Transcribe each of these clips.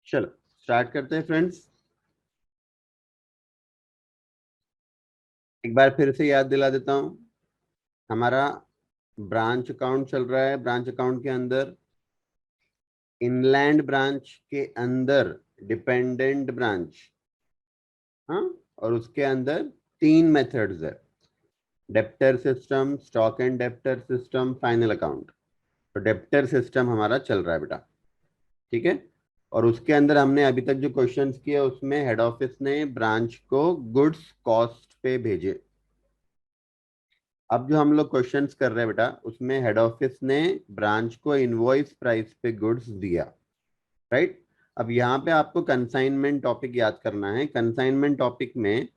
चलो स्टार्ट करते हैं फ्रेंड्स। एक बार फिर से याद दिला देता हूं। हमारा ब्रांच अकाउंट चल रहा है। ब्रांच अकाउंट के अंदर इनलैंड ब्रांच के अंदर डिपेंडेंट ब्रांच, हाँ, और उसके अंदर तीन मेथड्स है: debtor system, stock and debtor system, final account. तो डेप्टर सिस्टम हमारा चल रहा है बेटा, ठीक है। और उसके अंदर हमने अभी तक जो क्वेश्चंस किए उसमें हेड ऑफिस ने ब्रांच को गुड्स कॉस्ट पे भेजे। अब जो हम लोग क्वेश्चंस कर रहे हैं बेटा, उसमें हेड ऑफिस ने ब्रांच को इनवॉइस प्राइस पे गुड्स दिया, राइट। अब यहाँ पे आपको कंसाइनमेंट टॉपिक याद करना है। कंसाइनमेंट टॉपिक में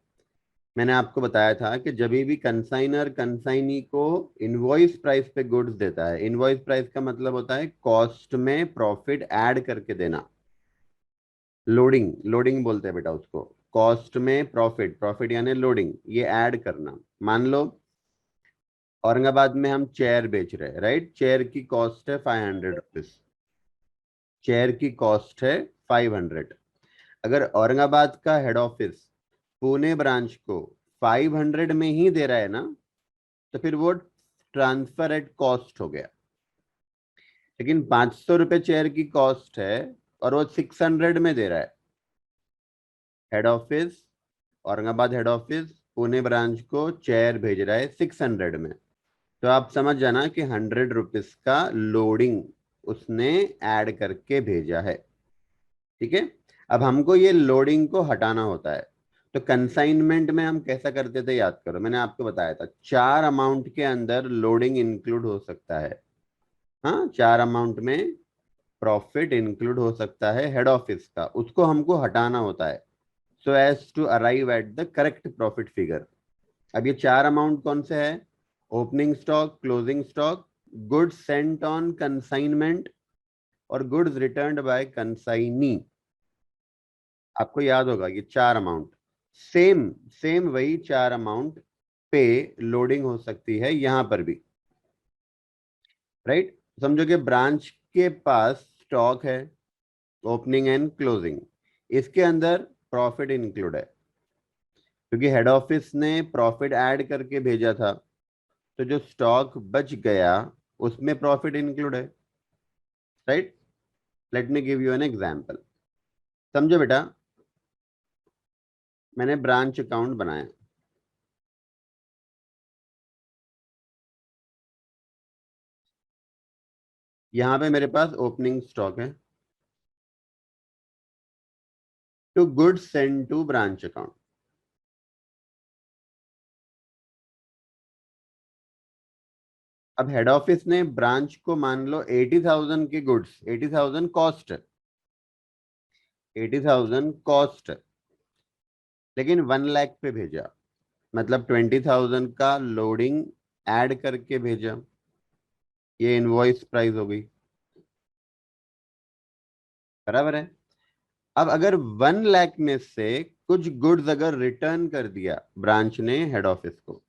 मैंने आपको बताया था कि जब भी कंसाइनर कंसाइनी को इनवॉइस प्राइस पे गुड्स देता है, इनवॉइस प्राइस का मतलब होता है कॉस्ट में प्रॉफिट ऐड करके देना। लोडिंग, लोडिंग बोलते हैं बेटा उसको। कॉस्ट में प्रॉफिट, प्रॉफिट यानी लोडिंग, ये ऐड करना। मान लो औरंगाबाद में हम चेयर बेच रहे हैं, राइट। चेयर की कॉस्ट है 500 रुपीज। चेयर की कॉस्ट है 500। अगर औरंगाबाद का हेड ऑफिस पुणे ब्रांच को 500 में ही दे रहा है ना, तो फिर वो ट्रांसफर एट कॉस्ट हो गया। लेकिन 500 रुपये चेयर की कॉस्ट है और वो 600 में दे रहा है। Head office, Aurangabad head office Pune branch को चेयर भेज रहा है 600 में, तो आप समझ जाना कि 100 रुपीज का लोडिंग उसने ऐड करके भेजा है, ठीक है। अब हमको ये लोडिंग को हटाना होता है। तो कंसाइनमेंट में हम कैसा करते थे याद करो, मैंने आपको बताया था चार अमाउंट के अंदर लोडिंग इंक्लूड हो सकता है। हाँ, चार अमाउंट में प्रॉफिट इंक्लूड हो सकता है हेड ऑफिस का, उसको हमको हटाना होता है so as to arrive at the correct profit figure. अब ये चार अमाउंट कौन से है? Opening stock, closing stock, goods sent on consignment और गुड्स रिटर्न्ड बाय कंसाइनी। आपको याद होगा ये चार अमाउंट सेम सेम वही चार अमाउंट पे लोडिंग हो सकती है यहां पर भी, राइट। समझो कि ब्रांच के पास स्टॉक है, ओपनिंग एंड क्लोजिंग, इसके अंदर प्रॉफिट इंक्लूड है क्योंकि हेड ऑफिस ने प्रॉफिट ऐड करके भेजा था। तो जो स्टॉक बच गया उसमें प्रॉफिट इंक्लूड है, right. Let me give you an example. समझो बेटा, मैंने ब्रांच अकाउंट बनाया। यहां पे मेरे पास ओपनिंग स्टॉक है to goods send to branch account. अब हेड ऑफिस ने ब्रांच को मान लो 80,000 के गुड्स, 80,000 कॉस्ट, 80,000 कॉस्ट, लेकिन 1 लाख पे भेजा, मतलब 20,000 का लोडिंग ऐड करके भेजा। ये इनवॉइस प्राइस हो गई, बराबर है। अब अगर 1 लाख में से कुछ गुड्स अगर रिटर्न कर दिया ब्रांच ने हेड ऑफिस को,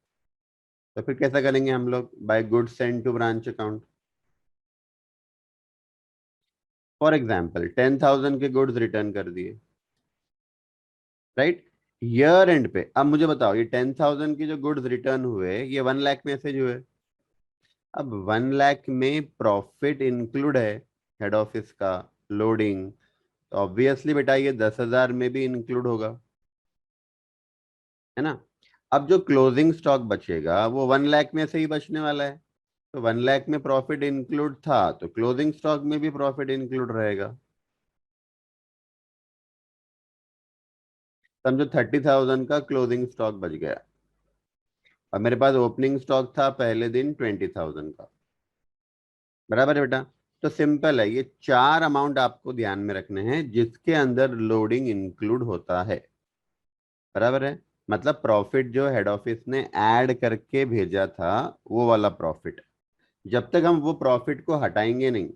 तो फिर कैसा करेंगे हम लोग? By goods send to branch account. For example 10,000 के गुड्स रिटर्न कर दिए, राइट। ईयर एंड पे अब मुझे बताओ, ये 10,000 के जो गुड्स रिटर्न हुए ये 1 लाख में से जो है। अब 1 लाख में प्रॉफिट इंक्लूड है हेड ऑफिस का, लोडिंग, तो ऑब्वियसली बेटा ये 10,000 में भी इंक्लूड होगा, है ना। अब जो क्लोजिंग स्टॉक बचेगा वो 1 लाख में से ही बचने वाला है। तो 1 लाख में प्रॉफिट इंक्लूड था तो क्लोजिंग स्टॉक में भी प्रॉफिट इंक्लूड रहेगा। समझो 30,000 का क्लोजिंग स्टॉक बच गया और मेरे पास ओपनिंग स्टॉक था पहले दिन 20,000 का, बराबर है बेटा। तो सिंपल है, ये चार अमाउंट आपको ध्यान में रखने हैं जिसके अंदर लोडिंग इंक्लूड होता है, बराबर है। मतलब प्रॉफिट जो हेड ऑफिस ने ऐड करके भेजा था वो वाला प्रॉफिट, जब तक हम वो प्रॉफिट को हटाएंगे नहीं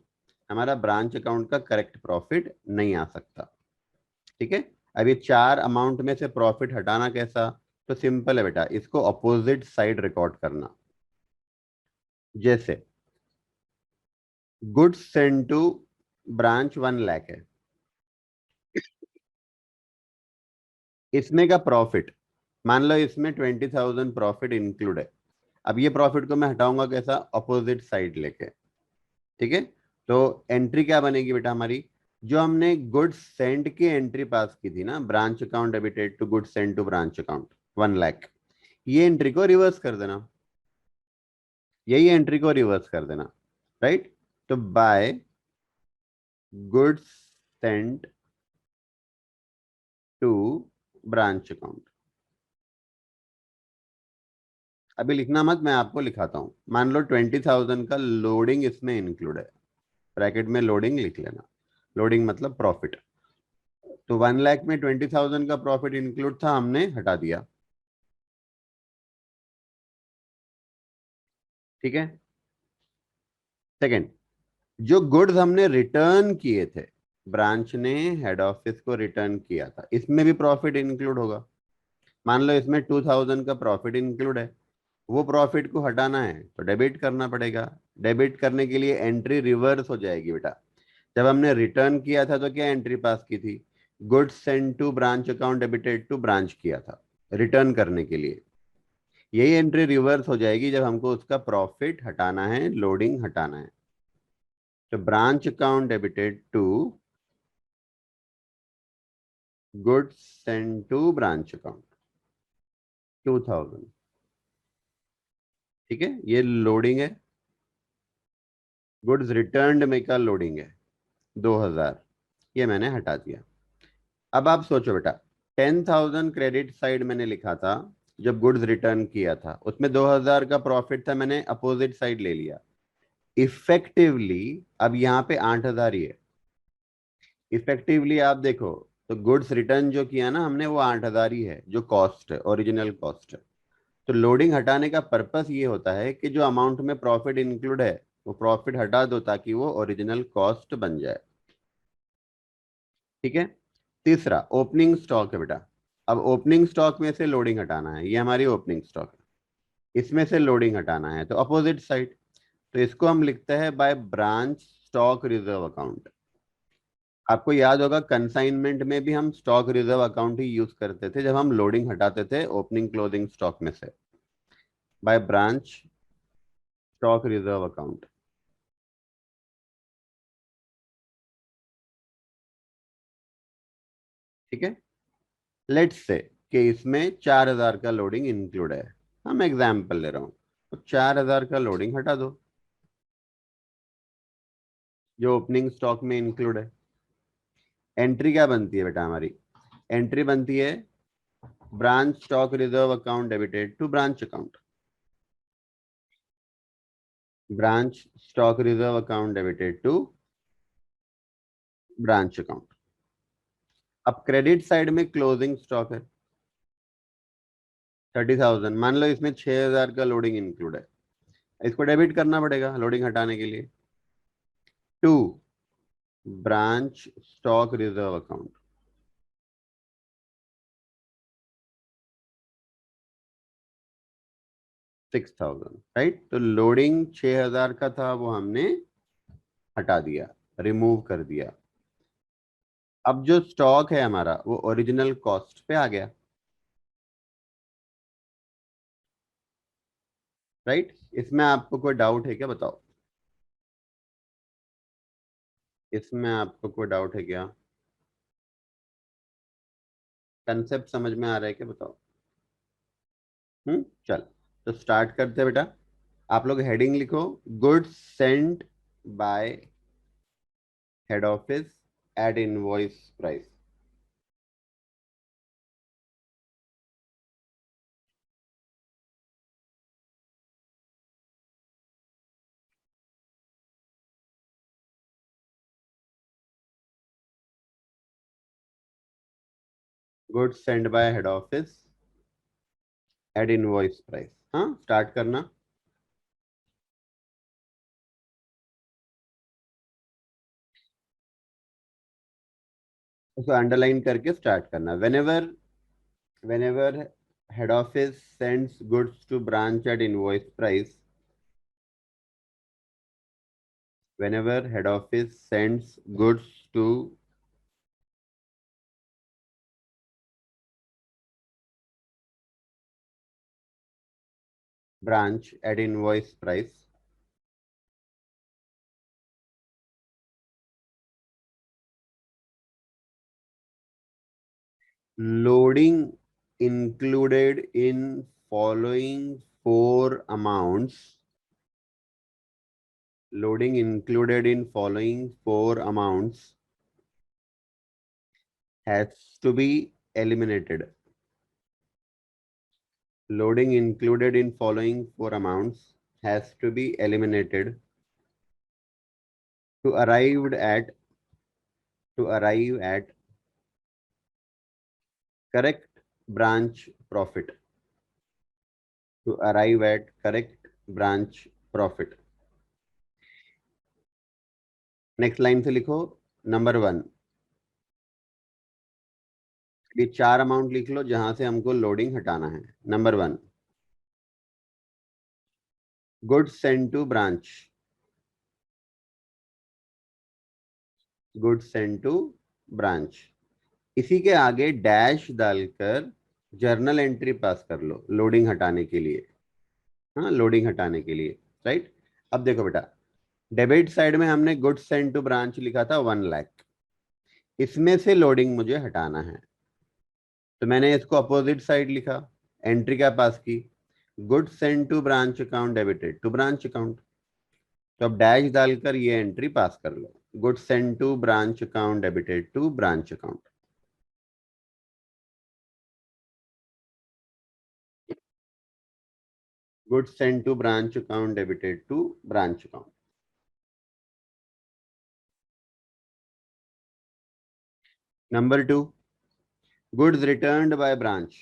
हमारा ब्रांच अकाउंट का करेक्ट प्रॉफिट नहीं आ सकता, ठीक है। अब ये चार अमाउंट में से प्रॉफिट हटाना कैसा? तो सिंपल है बेटा, इसको अपोजिट साइड रिकॉर्ड करना। जैसे goods send to branch 1 lakh है, इसमें का प्रॉफिट, मान लो इसमें 20,000 प्रॉफिट इंक्लूड है। अब ये प्रॉफिट को मैं हटाऊंगा कैसा, अपोजिट साइड लेके। ठीक है, तो एंट्री क्या बनेगी बेटा हमारी, जो हमने गुड्स सेंड की एंट्री पास की थी ना, branch account debited to goods send to branch account 1 lakh, ये एंट्री को रिवर्स कर देना, यही एंट्री को रिवर्स कर देना। राइट, तो by goods send to branch account. अभी लिखना मत, मैं आपको लिखाता हूं। मान लो 20,000 का लोडिंग इसमें इंक्लूड है, ब्रैकेट में लोडिंग लिख लेना, लोडिंग मतलब प्रॉफिट। तो 1 लाख में 20,000 का प्रॉफिट इंक्लूड था, हमने हटा दिया। ठीक है, सेकंड, जो गुड्स हमने रिटर्न किए थे, ब्रांच ने हेड ऑफिस को रिटर्न किया था, इसमें भी प्रॉफिट इंक्लूड होगा। मान लो इसमें 2,000 का प्रॉफिट इंक्लूड है, वो प्रॉफिट को हटाना है तो डेबिट करना पड़ेगा। डेबिट करने के लिए एंट्री रिवर्स हो जाएगी बेटा। जब हमने रिटर्न किया था तो क्या एंट्री पास की थी, goods send to branch account debited to branch किया था रिटर्न करने के लिए। यही एंट्री रिवर्स हो जाएगी जब हमको उसका प्रॉफिट हटाना है, लोडिंग हटाना है। तो branch account debited to goods send to branch account 2,000। ठीक है, ये लोडिंग है, गुड्स रिटर्न्ड में का लोडिंग है 2,000, ये मैंने हटा दिया। अब आप सोचो बेटा, 10,000 क्रेडिट साइड मैंने लिखा था जब गुड्स रिटर्न किया था, उसमें 2,000 का प्रॉफिट था, मैंने अपोजिट साइड ले लिया। इफेक्टिवली अब यहाँ पे 8,000 ही है। इफेक्टिवली आप देखो, तो गुड्स रिटर्न जो किया ना हमने वो 8,000 ही है, जो कॉस्ट है, ओरिजिनल कॉस्ट है। तो लोडिंग हटाने का पर्पस ये होता है कि जो अमाउंट में प्रॉफिट इंक्लूड है वो प्रॉफिट हटा दो ताकि वो ओरिजिनल कॉस्ट बन जाए। ठीक है, तीसरा ओपनिंग स्टॉक है बेटा। अब ओपनिंग स्टॉक में से लोडिंग हटाना है, ये हमारी ओपनिंग स्टॉक है, इसमें से लोडिंग हटाना है तो अपोजिट साइड। तो इसको हम लिखते हैं bye branch stock reserve account. आपको याद होगा कंसाइनमेंट में भी हम स्टॉक रिजर्व अकाउंट ही यूज करते थे जब हम लोडिंग हटाते थे ओपनिंग क्लोजिंग स्टॉक में से, bye branch stock reserve account. ठीक है, लेट्स से कि इसमें 4,000 का लोडिंग इंक्लूड है, हम एग्जाम्पल ले रहा हूं, तो 4,000 का लोडिंग हटा दो जो ओपनिंग स्टॉक में इंक्लूड है। एंट्री क्या बनती है बेटा हमारी, एंट्री बनती है branch stock reserve account debited to branch account, branch stock reserve account debited to branch account. अब क्रेडिट साइड में क्लोजिंग स्टॉक है 30,000, मान लो इसमें 6,000 का लोडिंग इंक्लूड है, इसको डेबिट करना पड़ेगा लोडिंग हटाने के लिए, to branch stock reserve account 6,000। Right, तो लोडिंग 6,000 का था वो हमने हटा दिया, रिमूव कर दिया। अब जो स्टॉक है हमारा वो ओरिजिनल कॉस्ट पे आ गया। राइट, इसमें आपको कोई डाउट है क्या, बताओ, इसमें आपको कोई डाउट है क्या, कंसेप्ट समझ में आ रहा है क्या, बताओ। चल, तो स्टार्ट करते हैं बेटा। आप लोग हेडिंग लिखो, goods sent by head office at invoice price. Goods sent by head office at invoice price. हाँ, स्टार्ट करना, उसको अंडरलाइन करके स्टार्ट करना। whenever head office sends goods to branch at invoice price, whenever head office sends goods to branch at invoice price. Loading included in following four amounts. Loading included in following four amounts has to be eliminated. Loading included in following four amounts has to be eliminated to arrive at correct branch profit. To arrive at correct branch profit. Next line से लिखो number 1. ये 4 amount लिख लो जहां से हमको loading हटाना है. Number 1, goods send to branch. Goods send to branch. इसी के आगे डैश डालकर जर्नल एंट्री पास कर लो लोडिंग हटाने के लिए. हाँ, लोडिंग हटाने के लिए. राइट. अब देखो बेटा, डेबिट साइड में हमने गुड्स सेंड टू ब्रांच लिखा था 1 लाख. इसमें से लोडिंग मुझे हटाना है, तो मैंने इसको अपोजिट साइड लिखा. एंट्री क्या पास की, goods send to branch account debited to branch account. तो अब डैश डालकर ये एंट्री पास कर लो, goods send to branch account debited to branch account. Goods send to branch account debited to branch account. Number 2, goods returned by branch.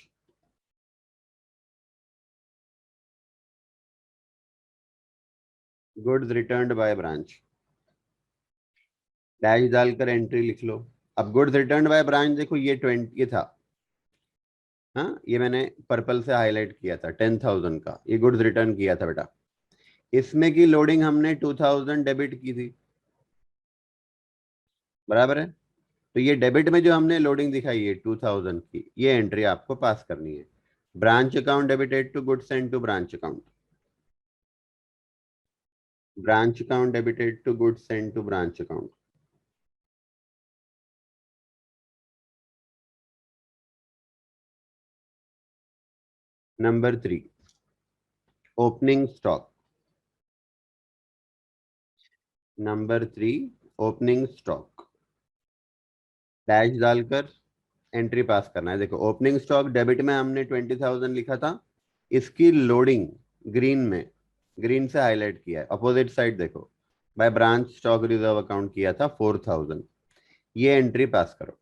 Goods returned by branch. Dash डालकर entry लिख लो. अब goods returned by branch देखो, ये 20 ये था. हाँ, ये मैंने पर्पल से हाईलाइट किया था. 10,000 का ये गुड्स रिटर्न किया था बेटा. इसमें की लोडिंग हमने 2,000 डेबिट की थी. बराबर है. तो ये डेबिट में जो हमने लोडिंग दिखाई है 2,000 की, ये एंट्री आपको पास करनी है. Branch account debited to goods send to branch account. Branch account debited to goods send to branch account. Number 3, opening stock. Number 3, opening stock. Dash डालकर एंट्री पास करना है. देखो, ओपनिंग स्टॉक डेबिट में हमने 20,000 लिखा था. इसकी लोडिंग ग्रीन में, ग्रीन से हाईलाइट किया है. अपोजिट साइड देखो, by branch stock reserve account किया था 4,000. ये एंट्री पास करो,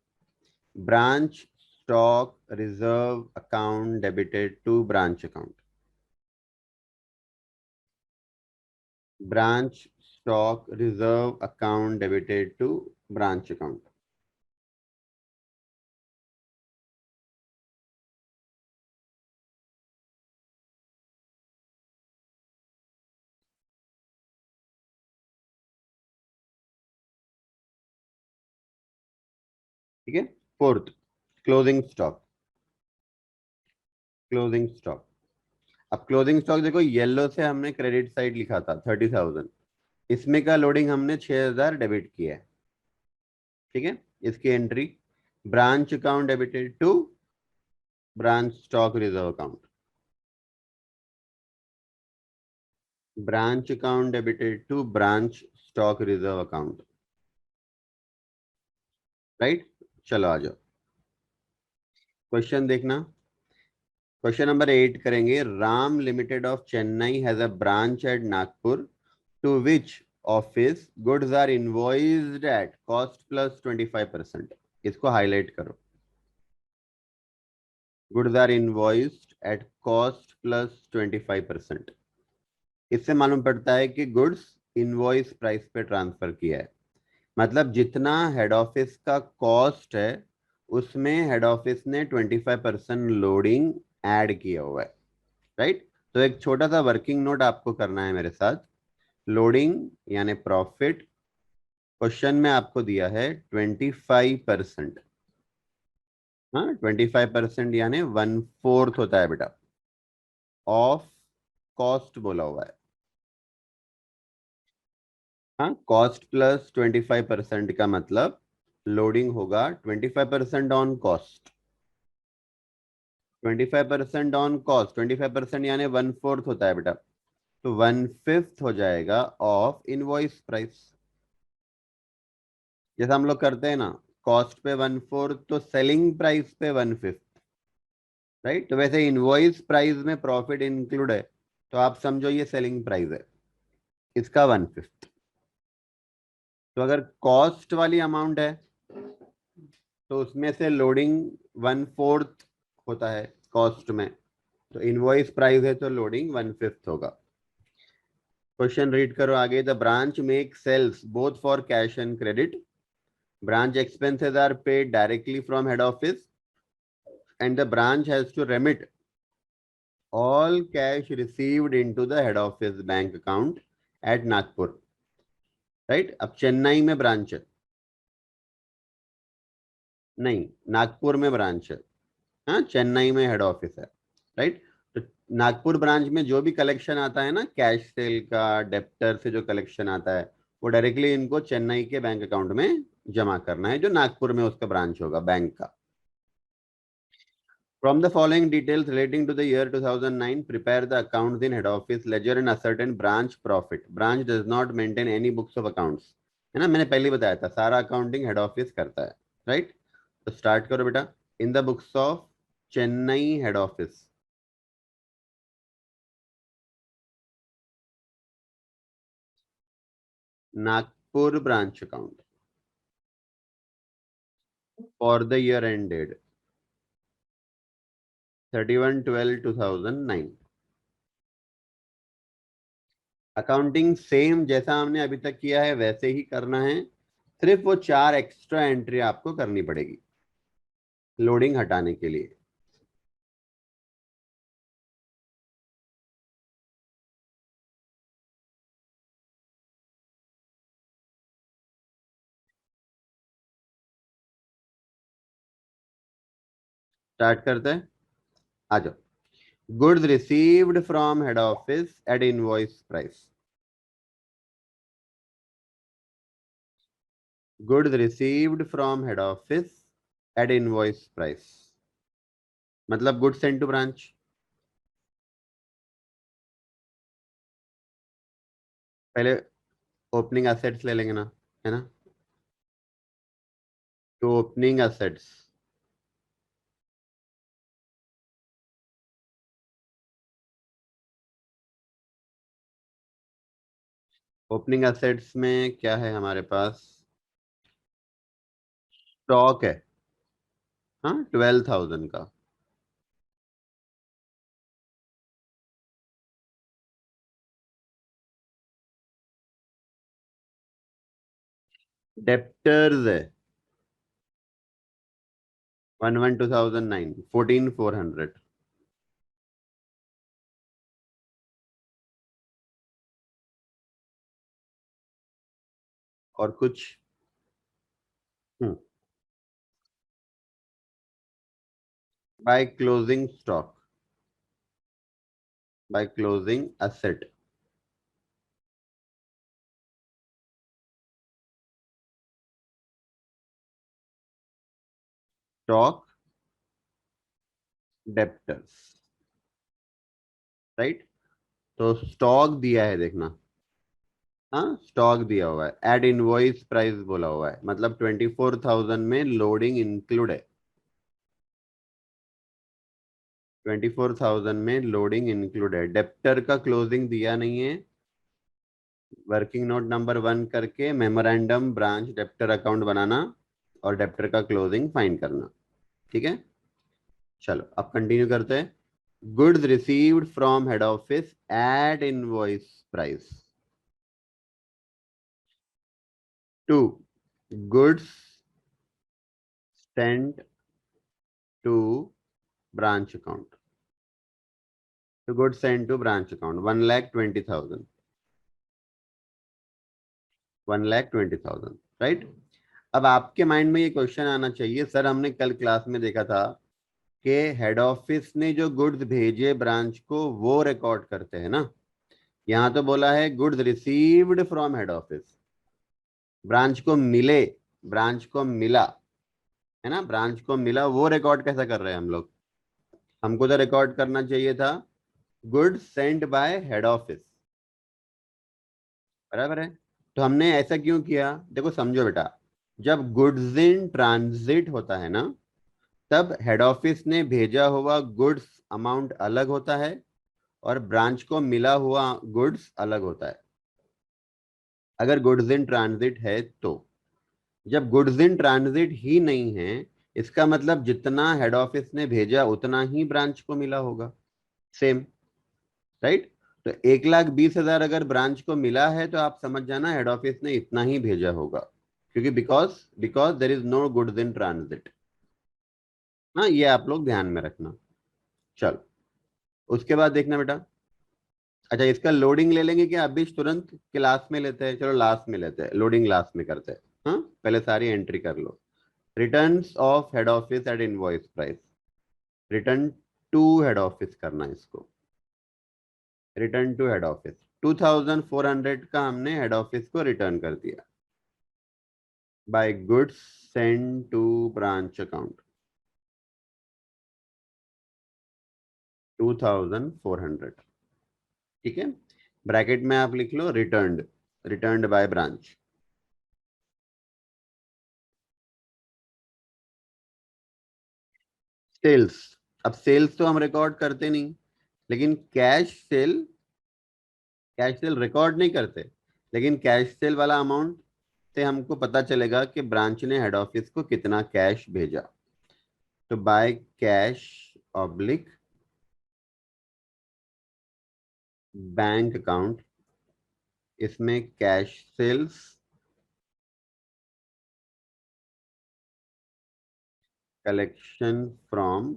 branch stock reserve account debited to branch account. Branch stock reserve account debited to branch account. ठीक है. 4th, closing stock. Closing stock. अब क्लोजिंग स्टॉक देखो, yellow से हमने क्रेडिट साइड लिखा था 30,000. इसमें का लोडिंग हमने 6,000 डेबिट किया है. ठीक है. इसकी entry, branch account debited to branch stock reserve account. Branch account debited to branch stock reserve account. Right. चलो आ जाओ, क्वेश्चन देखना. क्वेश्चन नंबर 8 करेंगे. Ram limited of Chennai has a branch at Nagpur to which office goods are invoiced at cost plus 25%. इसको highlight करो. Goods are invoiced at cost plus 25%. इससे मालूम पड़ता है कि गुड्स इनवॉइस प्राइस पे ट्रांसफर किया है. मतलब जितना हेड ऑफिस का कॉस्ट है, उसमें हेड ऑफिस ने 25% लोडिंग ऐड किया हुआ है. राइट. तो एक छोटा सा वर्किंग नोट आपको करना है मेरे साथ. लोडिंग यानी प्रॉफिट, क्वेश्चन में आपको दिया है 25%. हाँ, 25% यानी 1/4 होता है बेटा ऑफ कॉस्ट बोला हुआ है। हाँ, कॉस्ट प्लस 25% का मतलब लोडिंग होगा 25% ऑन कॉस्ट, 25% ऑन कॉस्ट, 25% यानी 1/4 होता है बेटा, तो 1/5 हो जाएगा ऑफ इनवॉइस प्राइस। जैसा हम लोग करते हैं ना, कॉस्ट पे 1/4 तो सेलिंग प्राइस पे 1/5, राइट। तो वैसे इनवॉइस प्राइस में प्रॉफिट इंक्लूड है, तो आप समझो ये सेलिंग प्राइस है, इसका 1/5। तो अगर कॉस्ट वाली अमाउंट है तो उसमें से लोडिंग 1/4 होता है कॉस्ट में, तो इनवॉइस प्राइस है तो लोडिंग 1/5 होगा। क्वेश्चन रीड करो आगे। The branch make sales both for cash and credit, branch expenses are paid directly from head office and the branch has to remit all cash received into the head office bank account at Nagpur, right. अब चेन्नई में branch है, नहीं नागपुर में branch है, हाँ चेन्नई में head office है, right. तो नागपुर ब्रांच में जो भी कलेक्शन आता है ना, कैश सेल का, डेप्टर से जो कलेक्शन आता है, वो डायरेक्टली इनको चेन्नई के बैंक अकाउंट में जमा करना है, जो नागपुर में उसका ब्रांच होगा बैंक का। From the following details relating to the year 2009, prepare the accounts in head office ledger and ascertain branch profit. Branch does not maintain any books of accounts. है ना, मैंने पहले ही बताया था सारा अकाउंटिंग हेड ऑफिस करता है, राइट। तो स्टार्ट करो बेटा। इन the books of Chennai head office, Nagpur branch account for the year ended 31/12/2009। Accounting same जैसा हमने अभी तक किया है वैसे ही करना है, सिर्फ वो 4 एक्स्ट्रा एंट्री आपको करनी पड़ेगी लोडिंग हटाने के लिए। स्टार्ट करते हैं, आ जाओ। Goods received from head office at invoice price, goods received from head office at invoice price, मतलब गुड्स सेंड टू ब्रांच। पहले ओपनिंग असेट्स ले लेंगे ना, है ना। तो ओपनिंग असेट्स, ओपनिंग असेट्स में क्या है हमारे पास, स्टॉक है, हाँ 12,000 का। डेप्टर्स है 11/2009 14,400। और कुछ, by closing stock, by closing asset, stock debtors, right. तो स्टॉक दिया है देखना, हाँ स्टॉक दिया हुआ है, एड इनवॉइस प्राइस बोला हुआ है, मतलब 24,000 में लोडिंग इंक्लूड है, 24,000 में लोडिंग इंक्लूड है। डेप्टर का क्लोजिंग दिया नहीं है, वर्किंग नोट नंबर 1 करके मेमोरेंडम ब्रांच डेप्टर अकाउंट बनाना और डेप्टर का क्लोजिंग फाइंड करना, ठीक है। चलो अब कंटिन्यू करते हैं। Goods received from head office at invoice price, to goods sent to branch account, to goods sent to branch account 1,20,000, 1,20,000, right. अब आपके माइंड में ये क्वेश्चन आना चाहिए, सर हमने कल क्लास में देखा था कि हेड ऑफिस ने जो गुड्स भेजे ब्रांच को वो रिकॉर्ड करते हैं ना। यहां तो बोला है goods received from head office, branch को मिले, ब्रांच को मिला, है ना, ब्रांच को मिला, वो रिकॉर्ड कैसा कर रहे हैं हम लोग। हमको तो रिकॉर्ड करना चाहिए था goods sent by head office, बराबर है। तो हमने ऐसा क्यों किया, देखो समझो बेटा, जब गुड्स इन ट्रांजिट होता है ना, तब हेड ऑफिस ने भेजा हुआ गुड्स अमाउंट अलग होता है और ब्रांच को मिला हुआ गुड्स अलग होता है, अगर गुड्स इन ट्रांजिट है तो। जब गुड्स इन ट्रांजिट ही नहीं है, इसका मतलब जितना हेड ऑफिस ने भेजा उतना ही ब्रांच को मिला होगा, सेम, राइट। तो 1,20,000 अगर ब्रांच को मिला है तो आप समझ जाना हेड ऑफिस ने इतना ही भेजा होगा, क्योंकि because because there is no goods in transit. हाँ, ये आप लोग ध्यान में रखना। चलो, उसके बाद देखना बेटा। अच्छा, इसका लोडिंग ले लेंगे क्या अभी तुरंत कि लास्ट में लेते हैं, चलो लास्ट में लेते हैं, लोडिंग लास्ट में करते हैं। हाँ, पहले सारी एंट्री कर लो। Returns of head office at invoice price, return to head office करना है इसको, रिटर्न टू हेड ऑफिस। 2,400 का हमने हेड ऑफिस को रिटर्न कर दिया by goods send to branch account, 2,400। ठीक है, ब्रैकेट में आप लिख लो returned, returned by branch. Sales, अब सेल्स तो हम रिकॉर्ड करते नहीं, लेकिन कैश सेल रिकॉर्ड नहीं करते, लेकिन कैश सेल वाला अमाउंट से हमको पता चलेगा कि ब्रांच ने हेड ऑफिस को कितना कैश भेजा। तो by cash oblique bank account, इसमें cash sales collection from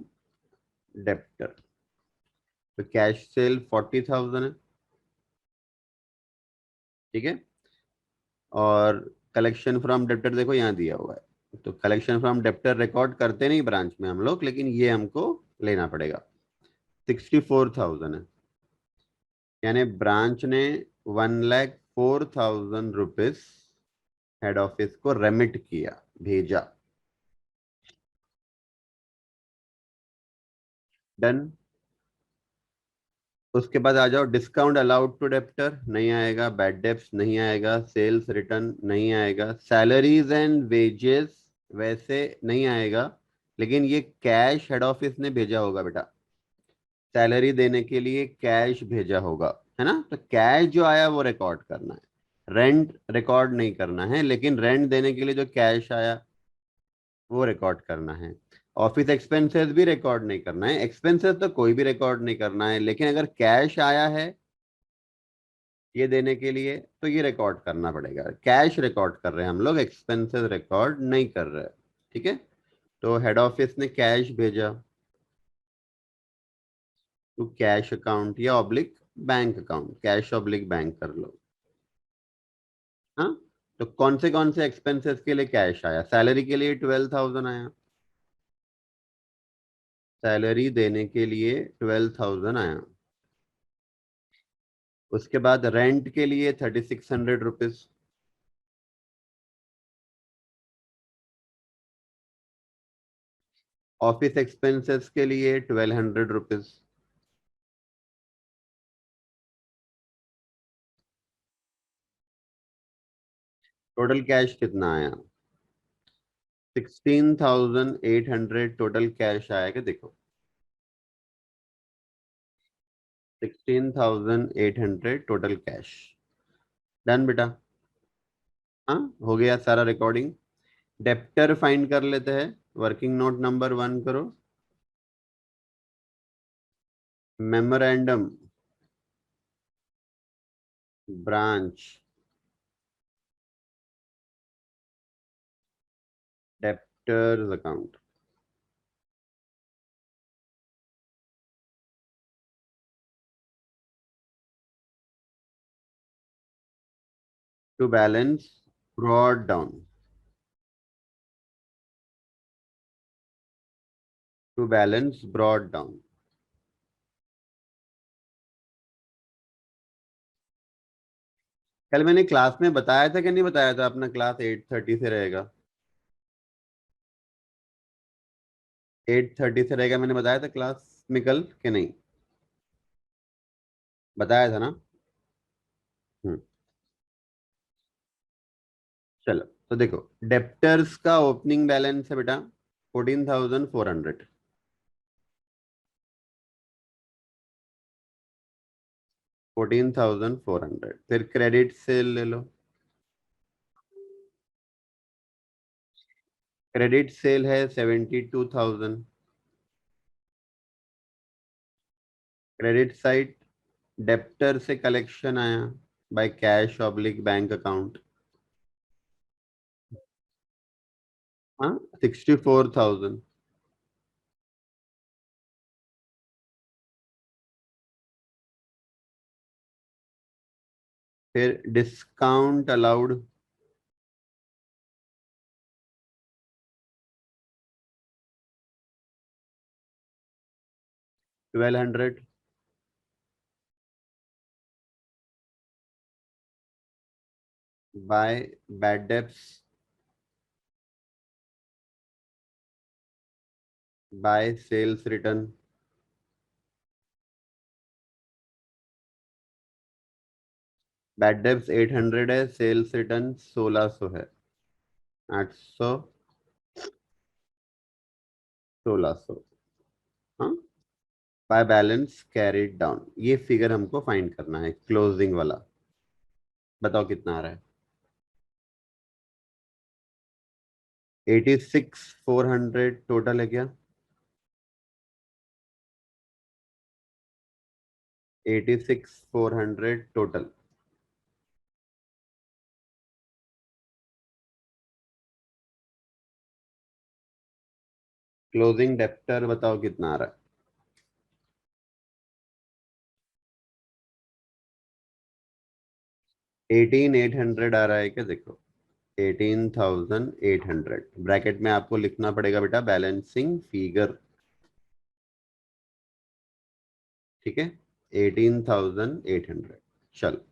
debtor. तो कैश सेल 40,000 है, ठीक है। और कलेक्शन फ्रॉम डेप्टर देखो यहाँ दिया हुआ है, तो कलेक्शन फ्रॉम डेप्टर रिकॉर्ड करते नहीं ब्रांच में हम लोग, लेकिन ये हमको लेना पड़ेगा। 64,000 है, यानी ब्रांच ने 1,04,000 रुपीज हेड ऑफिस को रेमिट किया, भेजा। डन। उसके बाद आ जाओ, डिस्काउंट अलाउड टू डेप्टर नहीं आएगा, बैड डेप्स नहीं आएगा, सेल्स रिटर्न नहीं आएगा, सैलरीज एंड वेजेस वैसे नहीं आएगा, लेकिन ये कैश हेड ऑफिस ने भेजा होगा बेटा, सैलरी देने के लिए कैश भेजा होगा, है ना। तो कैश जो आया वो रिकॉर्ड करना है, रेंट रिकॉर्ड नहीं करना है, लेकिन रेंट देने के लिए जो कैश आया वो रिकॉर्ड करना है। ऑफिस एक्सपेंसेस भी रिकॉर्ड नहीं करना है, एक्सपेंसेस तो कोई भी रिकॉर्ड नहीं करना है, लेकिन अगर कैश आया है ये देने के लिए तो ये रिकॉर्ड करना पड़ेगा। कैश रिकॉर्ड कर रहे हैं हम लोग, एक्सपेंसेस रिकॉर्ड नहीं कर रहे, ठीक है। तो हेड ऑफिस ने कैश भेजा टू कैश अकाउंट या oblique bank account, cash oblique bank कर लो। हाँ, तो कौन से एक्सपेंसेस के लिए कैश आया, सैलरी के लिए 12,000 आया, सैलरी देने के लिए 12,000 आया। उसके बाद रेंट के लिए 3,600 रुपीज, ऑफिस एक्सपेंसेस के लिए 1,200 रुपीज, टोटल कैश कितना आया, 16,800 टोटल कैश आएगा, देखो 16,800 टोटल कैश। डन बेटा। हाँ, हो गया सारा रिकॉर्डिंग। डेप्टर फाइंड कर लेते हैं, वर्किंग नोट नंबर 1 करो, memorandum branch debtors account, to balance brought down. To balance brought down. कल मैंने क्लास में बताया था कि नहीं बताया था, अपना क्लास 8:30 से रहेगा। 8:30 से रहेगा, मैंने बताया था क्लास में कल कि नहीं? बताया था ना? हम्म। चलो, तो देखो, डेप्टर्स का ओपनिंग बैलेंस है बेटा 14,400। 14,400। फिर क्रेडिट सेल ले लो। क्रेडिट सेल है 72,000। क्रेडिट साइड, डेप्टर से कलेक्शन आया by cash oblique bank account. हाँ, 64,000। फिर discount allowed, 1,200। By bad debts, by sales return. Bad debts 800 है, सेल्स रिटर्न 1,600 है। 800, 1,600। हाँ, बाय बैलेंस कैरिड डाउन, ये फिगर हमको फाइंड करना है क्लोजिंग वाला। बताओ कितना आ रहा है? 86,400 टोटल है क्या? 86,400 टोटल। क्लोजिंग डेप्टर बताओ कितना आ रहा है? 18,800 आ रहा है क्या? देखो, 18,800 ब्रैकेट में आपको लिखना पड़ेगा बेटा बैलेंसिंग फिगर। ठीक है, 18,800। चलो,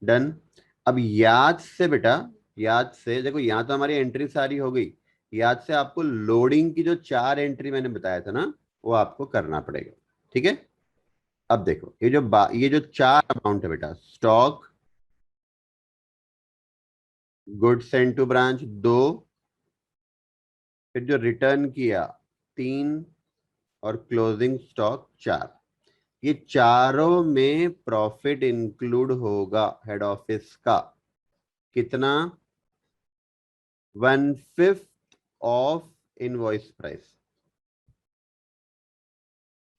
डन। अब याद से बेटा, याद से देखो, यहाँ तो हमारी एंट्री सारी हो गई। याद से आपको लोडिंग की जो 4 एंट्री मैंने बताया था ना, वो आपको करना पड़ेगा। ठीक है। अब देखो, ये जो 4 अमाउंट है बेटा, stock, goods send to branch 2, फिर जो रिटर्न किया 3, और क्लोजिंग स्टॉक 4। ये चारों में प्रॉफिट इंक्लूड होगा हेड ऑफिस का। कितना? 1/5 ऑफ इनवॉइस प्राइस।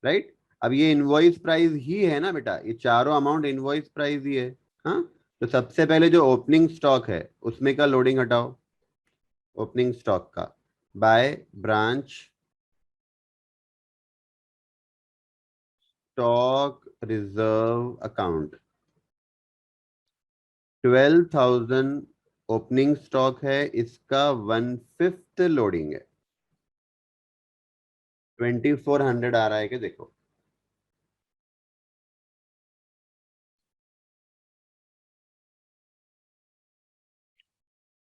राइट। अब ये इनवॉइस प्राइस ही है ना बेटा, ये चारों अमाउंट इनवॉइस प्राइस ही है। हाँ, तो सबसे पहले जो ओपनिंग स्टॉक है उसमें का लोडिंग हटाओ। ओपनिंग स्टॉक का bye branch stock reserve account, 12,000 opening stock है, इसका 1/5 लोडिंग है। 2,400 आ रहा है कि देखो।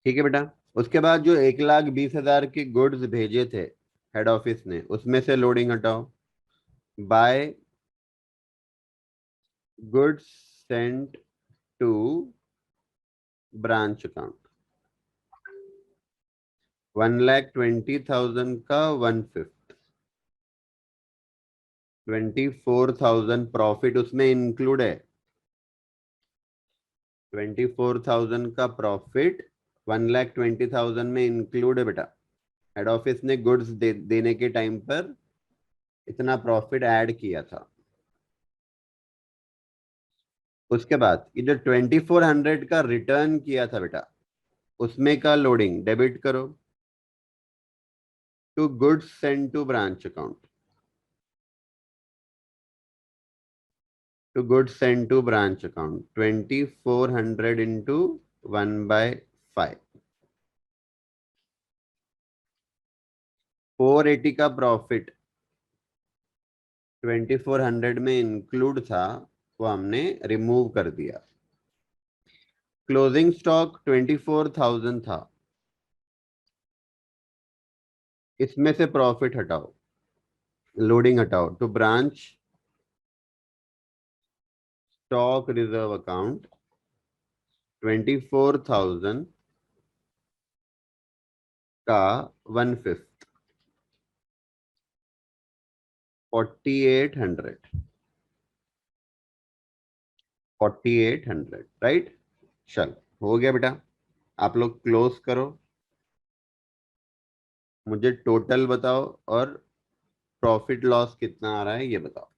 ठीक है बेटा। उसके बाद जो 1,20,000 के गुड्स भेजे थे हेड ऑफिस ने, उसमें से लोडिंग हटाओ। By goods sent to branch account, 1,20,000 का 1/5, 24,000 प्रॉफिट उसमें इंक्लूड है। 24,000 का प्रॉफिट 1,20,000 में इंक्लूड है बेटा। हेड ऑफिस ने गुड्स देने के टाइम पर इतना प्रॉफिट ऐड किया था। उसके बाद ये जो 2,400 का रिटर्न किया था बेटा, उसमें का लोडिंग डेबिट करो to goods send to branch account, to goods send to branch account 2,400 into 1/5, 480 का प्रॉफिट 2400 में इंक्लूड था, वो हमने रिमूव कर दिया। क्लोजिंग स्टॉक 24,000 था, इसमें से प्रॉफिट हटाओ, लोडिंग हटाओ, तो ब्रांच स्टॉक रिजर्व अकाउंट 24,000 का 1/5 4800, 4800, राइट। चल, हो गया बेटा, आप लोग क्लोज करो, मुझे टोटल बताओ और प्रॉफिट लॉस कितना आ रहा है ये बताओ।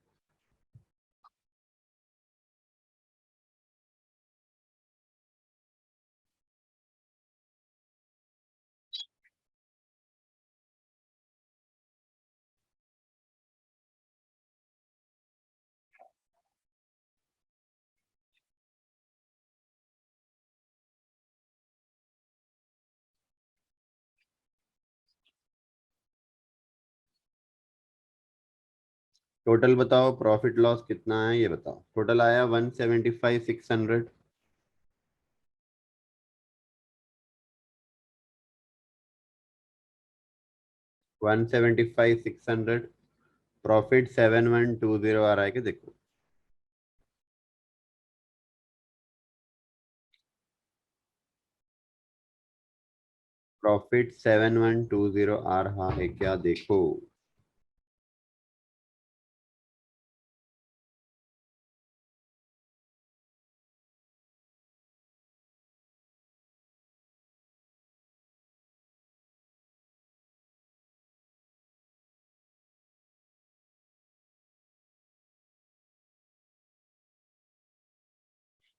टोटल बताओ, प्रॉफिट लॉस कितना है ये बताओ। टोटल आया 175,600। 175,600, प्रॉफिट 7120 आ रहा है कि देखो। प्रॉफिट 7120 आ रहा है क्या देखो।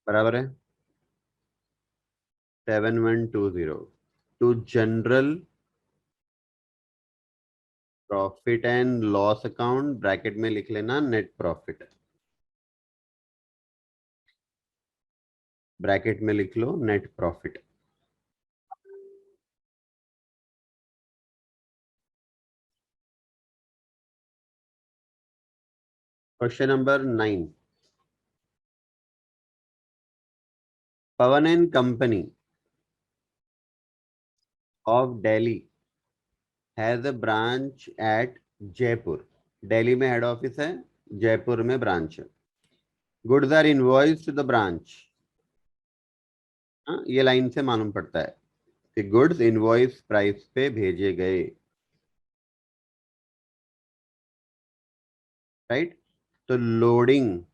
बराबर है 7120 to general profit and loss account, bracket में लिख लेना नेट प्रॉफिट, ब्रैकेट में लिख लो net profit. Question number 9, Pawan and company of Delhi has a branch at Jaipur. Delhi में हेड ऑफिस है, जयपुर में ब्रांच है। Goods are invoice to the branch. ये लाइन से मालूम पड़ता है कि गुड्स इनवॉइस प्राइस पे भेजे गए, राइट। तो लोडिंग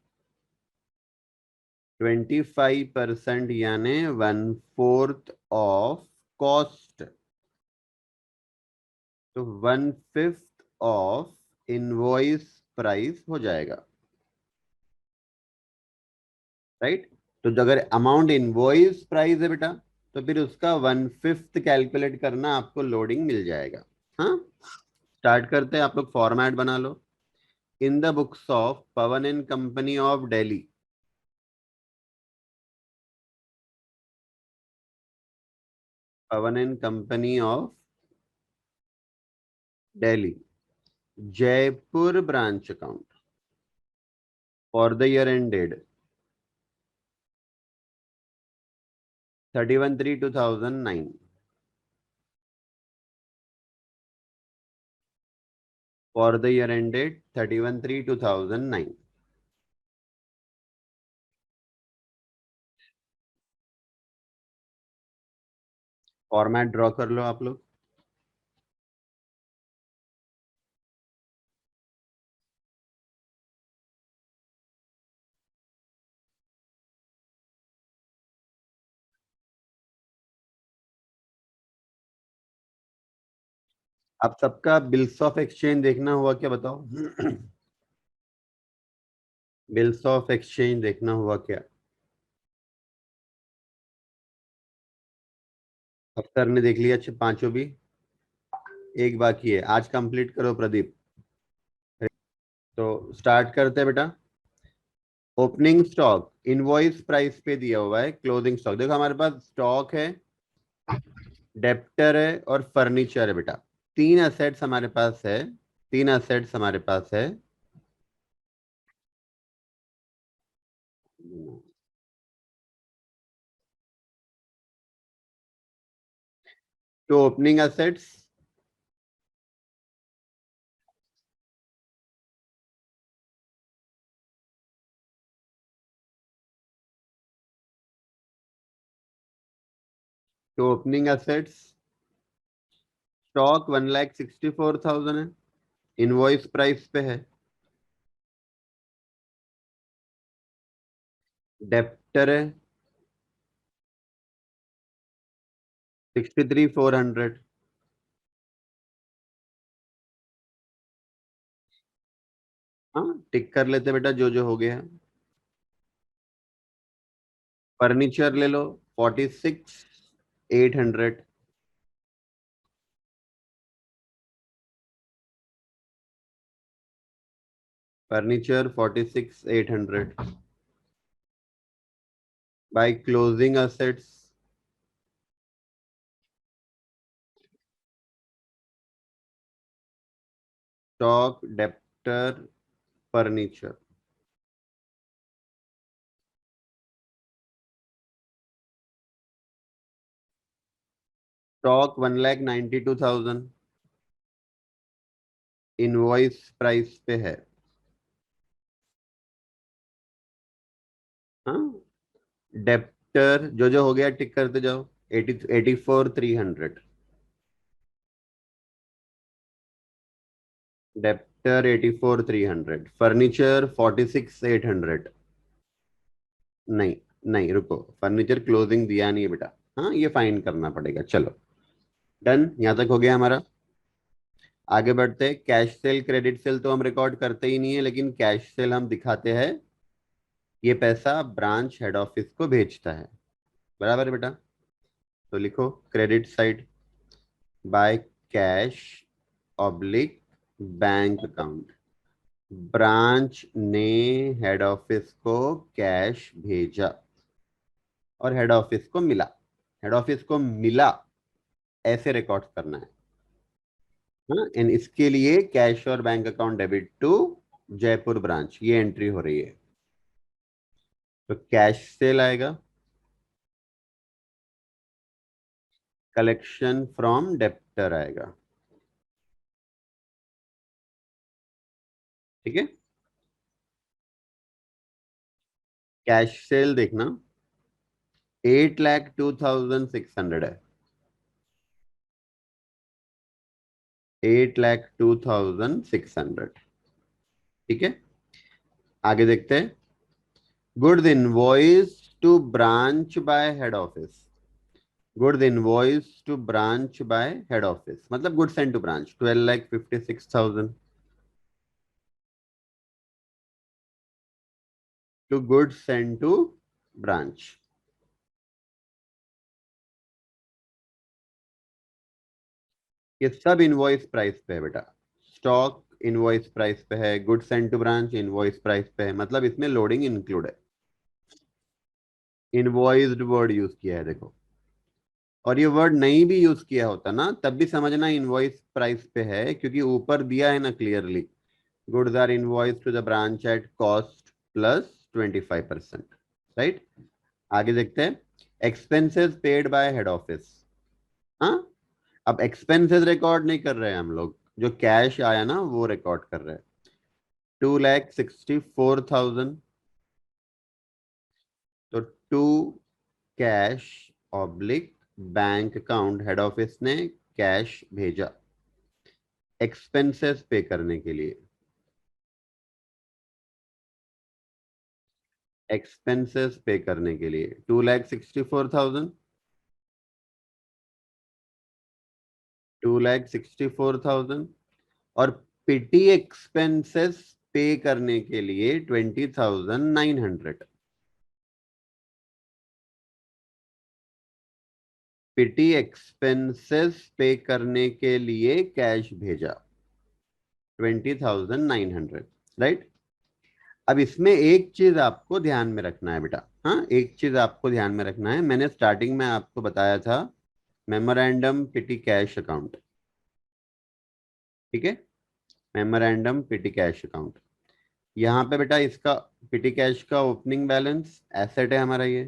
25% यानी 1/4 ऑफ कॉस्ट, तो 1/5 ऑफ इनवॉइस प्राइस हो जाएगा, राइट। तो अगर अमाउंट इनवॉइस प्राइस है बेटा, तो फिर उसका 1/5 कैलकुलेट करना, आपको लोडिंग मिल जाएगा। हाँ, स्टार्ट करते हैं, आप लोग फॉर्मेट बना लो। In the books of Pawan and company of Delhi, Pawan and company of Delhi Jaipur branch account for the year ended 31/3/2009, for the year ended 31/3/2009। Format draw कर लो आप लोग। आप सबका बिल्स ऑफ एक्सचेंज देखना हुआ क्या बताओ। बिल्स ऑफ एक्सचेंज देखना हुआ क्या। अख्तर ने देख लिया, अच्छा पांचों भी। एक बाकी है, आज कंप्लीट करो प्रदीप। तो स्टार्ट करते हैं बेटा। ओपनिंग स्टॉक इनवॉइस प्राइस पे दिया हुआ है, क्लोजिंग स्टॉक देखो हमारे पास स्टॉक है, डेप्टर है और फर्नीचर है बेटा। तीन असेट्स हमारे पास है, तीन असेट्स हमारे पास है। तो ओपनिंग असेट्स तो ओपनिंग असेट्स स्टॉक 1,64,000 है, इनवॉइस प्राइस पे है। डेप्टर है 63,400। हाँ टिक कर लेते बेटा जो जो हो गया। फर्नीचर ले लो 46,800। Furniture 46,800 by closing assets. Stock debtor furniture stock 1,92,000 invoice price पे है। हाँ डेप्टर जो जो हो गया टिक करते जाओ। 84,300। डेप्टर 84,300। फर्नीचर 46,800। नहीं नहीं रुको, फर्नीचर क्लोजिंग दिया नहीं है बेटा। हाँ ये फाइन करना पड़ेगा। चलो डन, यहां तक हो गया हमारा। आगे बढ़ते हैं। कैश सेल क्रेडिट सेल तो हम रिकॉर्ड करते ही नहीं है, लेकिन कैश सेल हम दिखाते हैं। ये पैसा ब्रांच हेड ऑफिस को भेजता है, बराबर है बेटा। तो लिखो credit side by cash oblique bank account. Branch ने हेड ऑफिस को कैश भेजा और हेड ऑफिस को मिला। हेड ऑफिस को मिला ऐसे रिकॉर्ड करना है। हाँ इन इसके लिए कैश और bank account debit to Jaipur branch, ये एंट्री हो रही है। तो कैश सेल आएगा, कलेक्शन फ्रॉम डेप्टर आएगा। ठीक है। कैश सेल देखना 8,02,600 है। 8,02,600। ठीक है। आगे देखते हैं। Goods invoice to branch by head office. Goods invoice to branch by head office मतलब goods send to branch 12,56,000 to goods send to branch. ये सब इनवॉइस प्राइस पे है बेटा। स्टॉक इनवॉइस प्राइस पे है, goods send to branch invoice price पे है, मतलब इसमें लोडिंग इंक्लूड है। इनवॉइस्ड वर्ड यूज किया है देखो। और ये वर्ड नहीं भी यूज किया होता ना तब भी समझना इनवॉइस प्राइस पे है, क्योंकि ऊपर दिया है ना clearly, goods are invoice to the branch at cost plus 25%। Right. आगे देखते हैं। Expenses paid by head office. हाँ अब एक्सपेंसेस रिकॉर्ड नहीं कर रहे हैं हम लोग, जो कैश आया ना वो रिकॉर्ड कर रहे हैं। 2,64,000। तो to cash oblique bank account head office ने कैश भेजा एक्सपेंसेस पे करने के लिए। एक्सपेंसेस पे करने के लिए 2,64,000। 2,64,000 और पिटी एक्सपेंसेस पे करने के लिए 20,900। पिटी एक्सपेंसेस पे करने के लिए कैश भेजा 20,900। राइट। अब इसमें एक चीज आपको ध्यान में रखना है बेटा। हाँ एक चीज आपको ध्यान में रखना है, मैंने स्टार्टिंग में आपको बताया था मेमोरेंडम पिटी कैश अकाउंट। ठीक है। मेमोरेंडम पिटी कैश अकाउंट यहाँ पे बेटा इसका पिटी कैश का ओपनिंग बैलेंस एसेट है हमारा, ये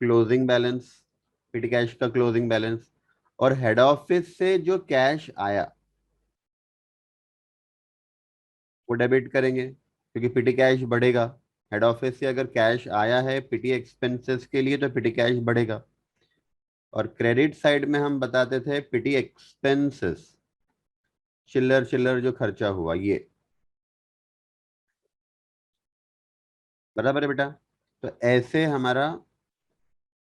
क्लोजिंग बैलेंस, पिटी कैश का क्लोजिंग बैलेंस। और हेड ऑफिस से जो कैश आया वो डेबिट करेंगे, क्योंकि पिटी कैश बढ़ेगा। हेड ऑफिस से अगर कैश आया है पिटी एक्सपेंसेस के लिए तो पिटी कैश बढ़ेगा। और क्रेडिट साइड में हम बताते थे पिटी एक्सपेंसेस, चिल्लर चिल्लर जो खर्चा हुआ ये। बराबर है बेटा। तो ऐसे हमारा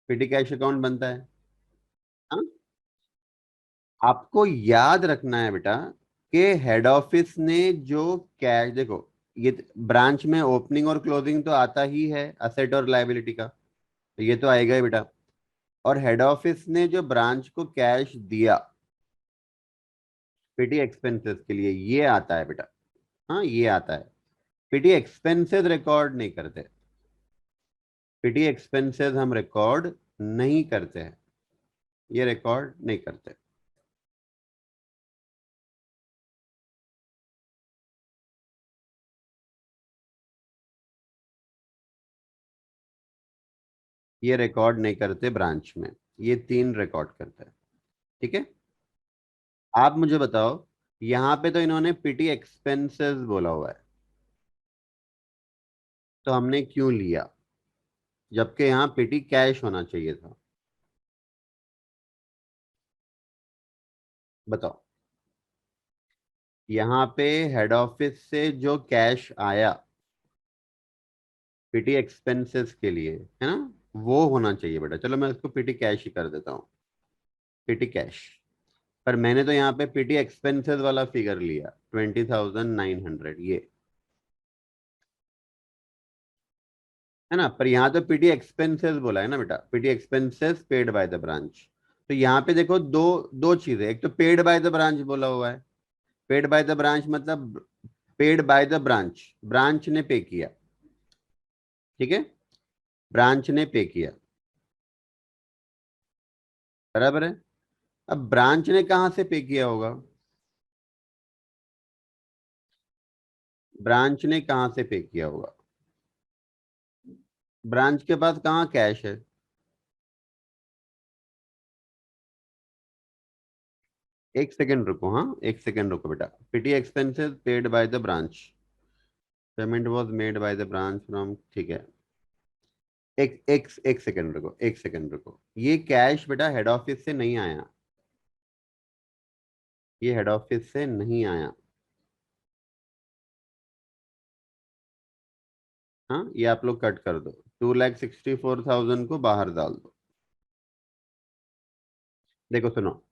पिटी कैश अकाउंट बनता है। हाँ, आपको याद रखना है बेटा कि हेड ऑफिस ने जो कैश, देखो ये ब्रांच में ओपनिंग और क्लोजिंग तो आता ही है असेट और लायबिलिटी का, तो ये तो आएगा ही बेटा। और हेड ऑफिस ने जो ब्रांच को कैश दिया पिटी एक्सपेंसेस के लिए, ये आता है बेटा। हाँ ये आता है। पिटी एक्सपेंसेस रिकॉर्ड नहीं करते, पिटी एक्सपेंसेस हम रिकॉर्ड नहीं करते हैं, ये रिकॉर्ड नहीं करते। ये रिकॉर्ड नहीं करते ब्रांच में, ये तीन रिकॉर्ड करते हैं। ठीक है। आप मुझे बताओ, यहां पे तो इन्होंने पिटी एक्सपेंसेस बोला हुआ है, तो हमने क्यों लिया जबकि यहाँ पिटी कैश होना चाहिए था? बताओ। यहाँ पे हेड ऑफिस से जो कैश आया पिटी एक्सपेंसेस के लिए, है ना, वो होना चाहिए बेटा। चलो मैं इसको पिटी कैश ही कर देता हूँ, पिटी कैश। पर मैंने तो यहाँ पे पीटी एक्सपेंसेस वाला फिगर लिया 20,900, ये है ना। पर यहाँ तो पीटी एक्सपेंसेस बोला है ना बेटा, PT expenses paid bye the branch. तो यहाँ पे देखो दो दो चीजें, एक तो पेड बाय द ब्रांच बोला हुआ है। पेड बाय द ब्रांच मतलब paid by the branch, branch ने पे किया। ठीक है, ब्रांच ने पे किया। बराबर है। अब ब्रांच ने कहां से पे किया होगा? ब्रांच ने कहां से पे किया होगा? ब्रांच के पास कहाँ कैश है? एक सेकंड रुको, हाँ एक सेकंड रुको बेटा। PT expenses paid bye the branch, payment was made by the branch from, ठीक है। एक एक एक सेकंड रुको, एक सेकंड रुको। ये कैश बेटा हेड ऑफिस से नहीं आया, ये हेड ऑफिस से नहीं आया। हाँ ये आप लोग कट कर दो, 2,64,000 को बाहर डाल दो। देखो सुनो,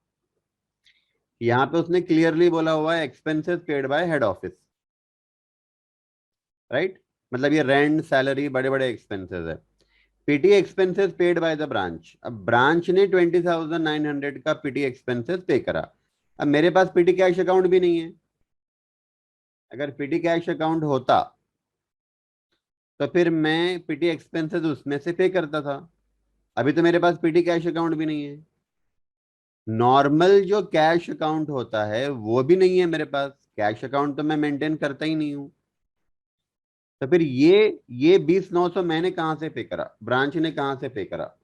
यहाँ पे उसने क्लियरली बोला हुआ है expenses paid by head office, right. मतलब ये रेंट सैलरी बड़े बड़े एक्सपेंसेस है। PT expenses paid bye the branch, अब ब्रांच ने 20,900 का पीटी एक्सपेंसेस पे करा। अब मेरे पास पीटी कैश अकाउंट भी नहीं है। अगर पीटी कैश अकाउंट होता तो फिर मैं पीटी एक्सपेंसेस उसमें से पे करता था। अभी तो मेरे पास पीटी कैश अकाउंट भी नहीं है। नॉर्मल जो कैश अकाउंट होता है वो भी नहीं है मेरे पास, कैश अकाउंट तो मैं मेंटेन करता ही नहीं हूं। तो फिर ये 20,900 मैंने कहां से पे करा, ब्रांच ने कहां से पे करा?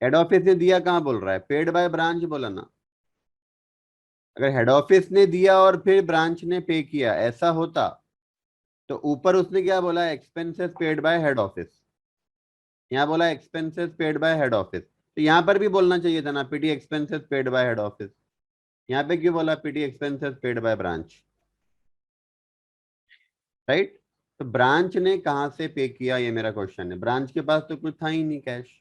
हेड ऑफिस ने दिया कहाँ बोल रहा है, पेड बाय ब्रांच बोला ना। अगर हेड ऑफिस ने दिया और फिर ब्रांच ने पे किया ऐसा होता, तो ऊपर उसने क्या बोला, expenses paid by head office. यहाँ बोला expenses paid by head office, तो यहाँ पर भी बोलना चाहिए था ना PT expenses paid by head office. यहाँ पे क्यों बोला PT expenses paid by branch? Right. तो ब्रांच ने कहां से पे किया, ये मेरा क्वेश्चन है। ब्रांच के पास तो कुछ था ही नहीं कैश।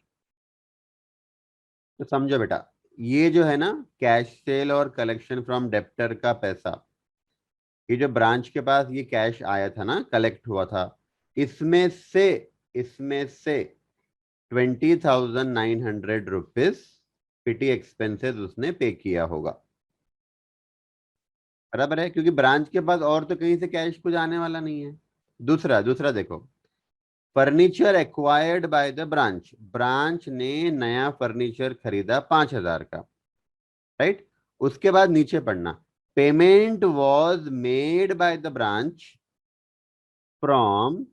तो समझो बेटा, ये जो है ना कैश सेल और कलेक्शन फ्रॉम डेप्टर का पैसा, ये जो ब्रांच के पास ये कैश आया था ना, कलेक्ट हुआ था, इसमें से इसमें से 20,900 रुपीज पीटी एक्सपेंसेस उसने पे किया होगा। बराबर है, क्योंकि ब्रांच के पास और तो कहीं से कैश कुछ आने वाला नहीं है। दूसरा दूसरा देखो, furniture acquired by the branch, branch ने नया फर्नीचर खरीदा 5,000 का, राइट। उसके बाद नीचे पढ़ना, payment was made by the branch from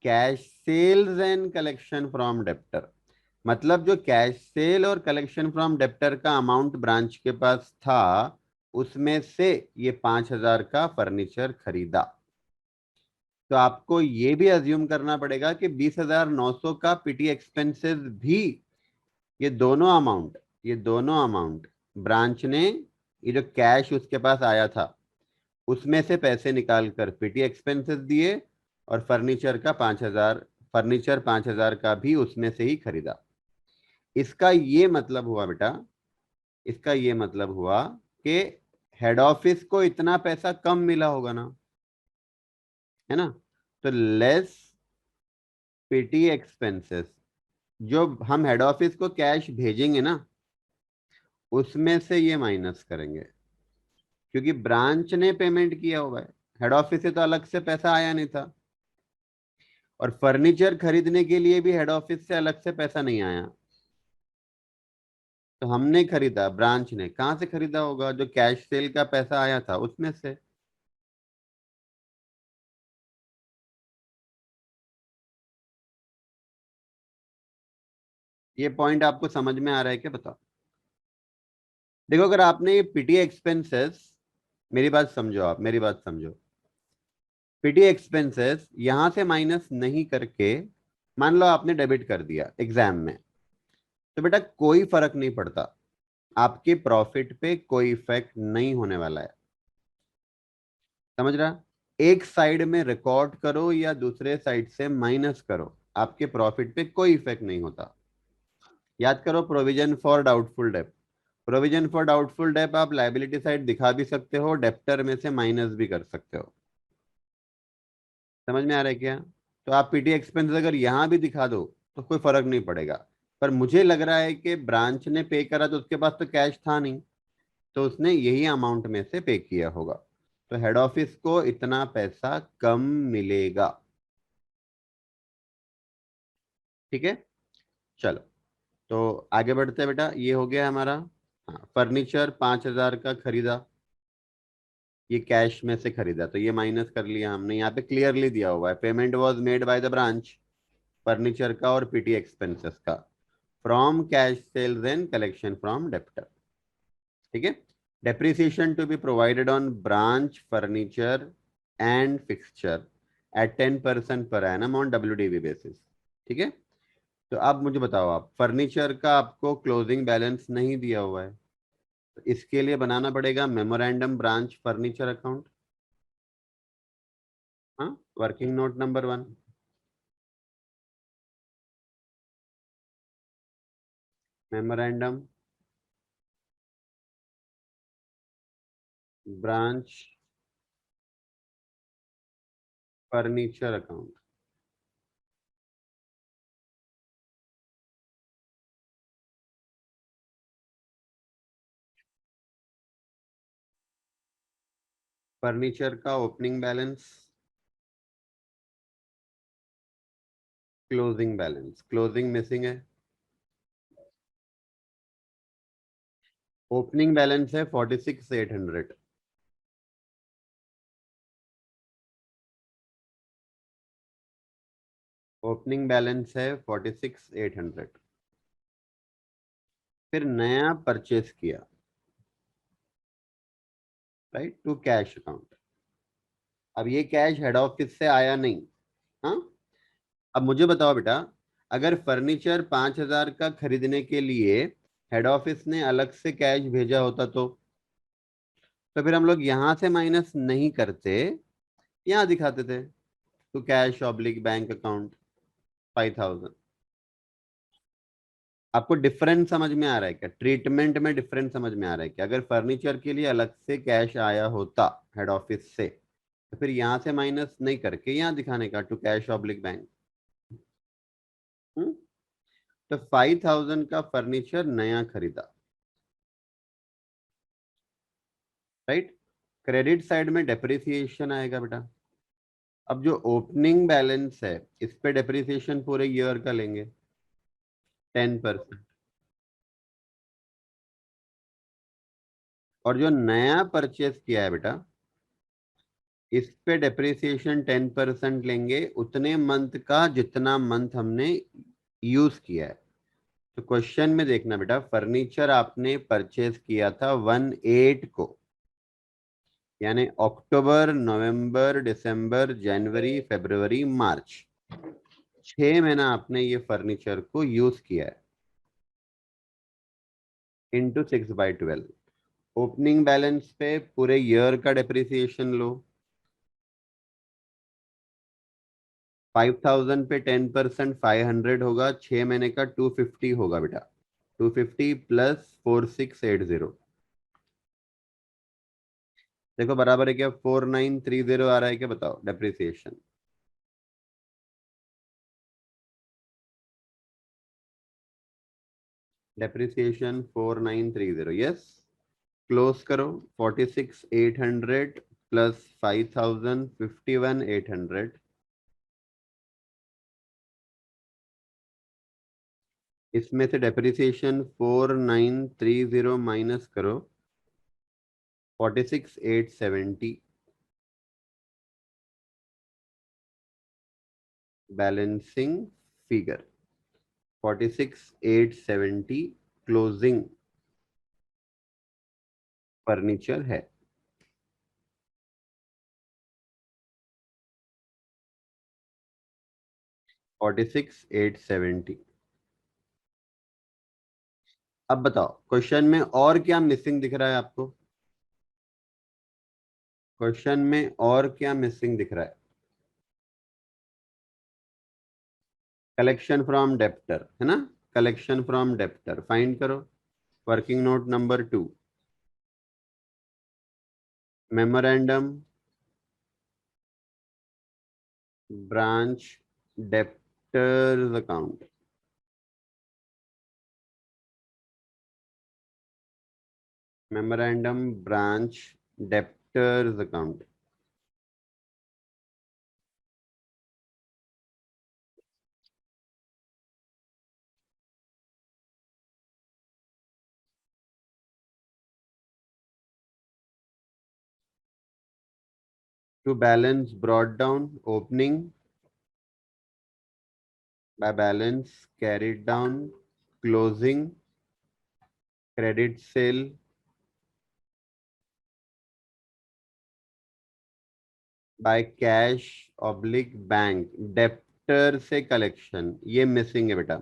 cash sales and collection from debtor. मतलब जो कैश सेल और कलेक्शन फ्रॉम डेप्टर का अमाउंट ब्रांच के पास था, उसमें से ये 5,000 का फर्नीचर खरीदा। तो आपको ये भी अज्यूम करना पड़ेगा कि 20,900 का पीटी एक्सपेंसेस भी, ये दोनों अमाउंट ब्रांच ने, ये जो कैश उसके पास आया था उसमें से पैसे निकाल कर पीटी एक्सपेंसेस दिए, और फर्नीचर 5,000 का भी उसमें से ही खरीदा। इसका ये मतलब हुआ बेटा, इसका ये मतलब हुआ कि हेड ऑफिस को इतना पैसा कम मिला होगा ना, है ना। तो लेस पीटी एक्सपेंसेस, जो हम हेड ऑफिस को कैश भेजेंगे ना, उसमें से ये माइनस करेंगे, क्योंकि ब्रांच ने पेमेंट किया हुआ है, हेड ऑफिस से तो अलग से पैसा आया नहीं था। और फर्नीचर खरीदने के लिए भी हेड ऑफिस से अलग से पैसा नहीं आया। तो हमने खरीदा, ब्रांच ने कहां से खरीदा होगा? जो कैश सेल का पैसा आया था उसमें से। ये पॉइंट आपको समझ में आ रहा है क्या, बताओ। देखो, अगर आपने ये पीटी एक्सपेंसेस, मेरी बात समझो, आप मेरी बात समझो, पीटी एक्सपेंसेस यहां से माइनस नहीं करके, मान लो आपने डेबिट कर दिया एग्जाम में, तो बेटा कोई फर्क नहीं पड़ता, आपके प्रॉफिट पे कोई इफेक्ट नहीं होने वाला है। समझ रहा? एक साइड में रिकॉर्ड करो या दूसरे साइड से माइनस करो, आपके प्रॉफिट पे कोई इफेक्ट नहीं होता। याद करो, provision for doubtful debt, provision for doubtful debt आप लाइबिलिटी साइड दिखा भी सकते हो, डेप्टर में से माइनस भी कर सकते हो। समझ में आ रहा है क्या? तो आप पीटी एक्सपेंस अगर यहां भी दिखा दो तो कोई फर्क नहीं पड़ेगा। पर मुझे लग रहा है कि ब्रांच ने पे करा तो उसके पास तो कैश था नहीं, तो उसने यही अमाउंट में से पे किया होगा। तो हेड ऑफिस को इतना पैसा कम मिलेगा। ठीक है, चलो। तो आगे बढ़ते हैं बेटा, ये हो गया हमारा। हाँ, फर्नीचर 5,000 का खरीदा, ये कैश में से खरीदा, तो ये माइनस कर लिया हमने, यहाँ पे क्लियरली दिया हुआ है, payment was made by the branch, furniture का और पीटी एक्सपेंसेस का, from cash sales and collection from debtor. ठीक है। Depreciation to be provided on branch furniture and fixture at 10% per annum on WDV basis. ठीक है। तो अब मुझे बताओ, आप फर्नीचर का आपको क्लोजिंग बैलेंस नहीं दिया हुआ है, तो इसके लिए बनाना पड़ेगा मेमोरेंडम ब्रांच फर्नीचर अकाउंट। हाँ, working note number 1, memorandum branch furniture account. Furniture का opening balance, closing balance, closing missing है। ओपनिंग बैलेंस है 46,800। ओपनिंग बैलेंस है 46,800। फिर नया परचेस किया, राइट, टू कैश अकाउंट। अब ये कैश हेड ऑफिस से आया नहीं। हाँ, अब मुझे बताओ बेटा, अगर फर्नीचर 5,000 का खरीदने के लिए हेड ऑफिस ने अलग से कैश भेजा होता तो फिर हम लोग यहां से माइनस नहीं करते, यहां दिखाते थे, to cash oblique bank account 5,000। आपको डिफरेंस समझ में आ रहा है क्या? ट्रीटमेंट में डिफरेंस समझ में आ रहा है क्या? अगर फर्नीचर के लिए अलग से कैश आया होता हेड ऑफिस से, तो फिर यहां से माइनस नहीं करके यहां दिखाने का, टू कैश ऑब्लिक बैंक। तो 5,000 का फर्नीचर नया खरीदा, राइट। क्रेडिट साइड में डेप्रिसिएशन आएगा बेटा, अब जो ओपनिंग बैलेंस है इस पे डेप्रिसिएशन पूरे ईयर का लेंगे 10%। और जो नया परचेस किया है बेटा इस पे डेप्रिसिएशन 10% लेंगे उतने मंथ का जितना मंथ हमने यूज किया है। तो क्वेश्चन में देखना बेटा, फर्नीचर आपने परचेज किया था 1/8 को, यानी अक्टूबर नवंबर दिसंबर जनवरी फरवरी मार्च, 6 महीना आपने ये फर्नीचर को यूज किया है, इंटू 6/12। ओपनिंग बैलेंस पे पूरे ईयर का डेप्रिसिएशन लो, 5,000 पे 10% 500 होगा, 6 महीने का 250 होगा बेटा, 250 प्लस 4680। देखो बराबर है क्या, 4930 आ रहा है क्या, बताओ डेप्रिसिएशन। Depreciation 4930, yes. क्लोज करो, 46,800 प्लस 5,000 51,800। इसमें से डेप्रिसिएशन 4930 माइनस करो, 46,870। बैलेंसिंग फिगर 46,870 क्लोजिंग फर्नीचर है। 46,870। अब बताओ क्वेश्चन में और क्या मिसिंग दिख रहा है आपको, क्वेश्चन में और क्या मिसिंग दिख रहा है। कलेक्शन फ्रॉम डेप्टर है ना, कलेक्शन फ्रॉम डेप्टर फाइंड करो। Working note number 2, memorandum branch debtors account, memorandum branch debtors account. To balance brought down opening by balance carried down closing credit sale by cash oblique bank debtor से collection, ये missing है बेटा।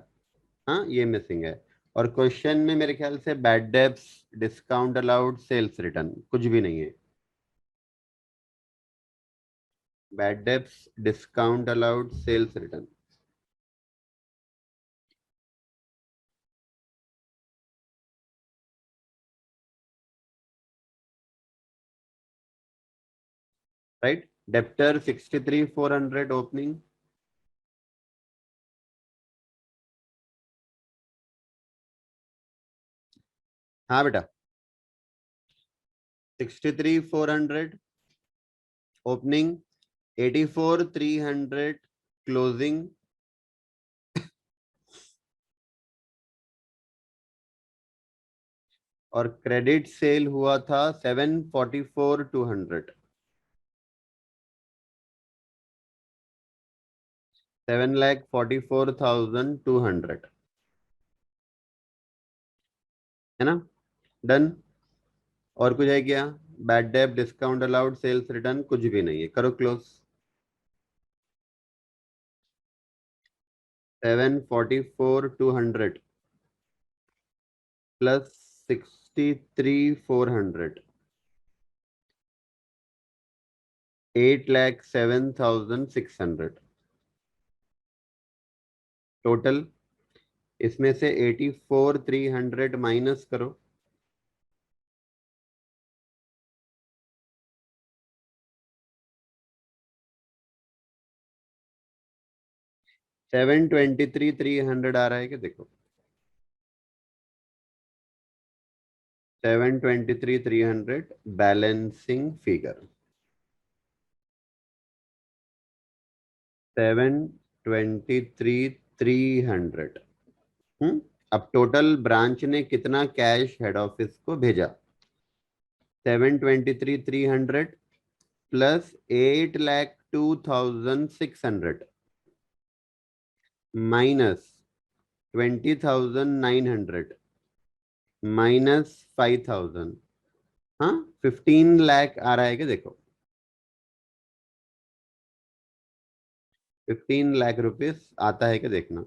हाँ ये missing है। और question में मेरे ख्याल से bad debts discount allowed sales return कुछ भी नहीं है। Bad debts discount allowed sales return, right. Debtor 63,400 opening, हाँ बेटा 63,400 ओपनिंग, 84,300 क्लोजिंग, और क्रेडिट सेल हुआ था 744,200, 7,44,200 है ना। डन। और कुछ है क्या, bad debt discount allowed sales return कुछ भी नहीं है, करो क्लोज। 744,200 plus 63,400, 8,07,600 total. इसमें से 84,300 माइनस करो, 723,300 आ रहा है क्या, देखो 723,300 बैलेंसिंग फिगर। 723,300। अब टोटल ब्रांच ने कितना कैश हेड ऑफिस को भेजा? 723,300 प्लस 8,02,600 माइनस 20,900 माइनस 5,000। हाँ, 15 लाख आ रहा है क्या? देखो, 15 लाख रुपीस आता है क्या? देखना।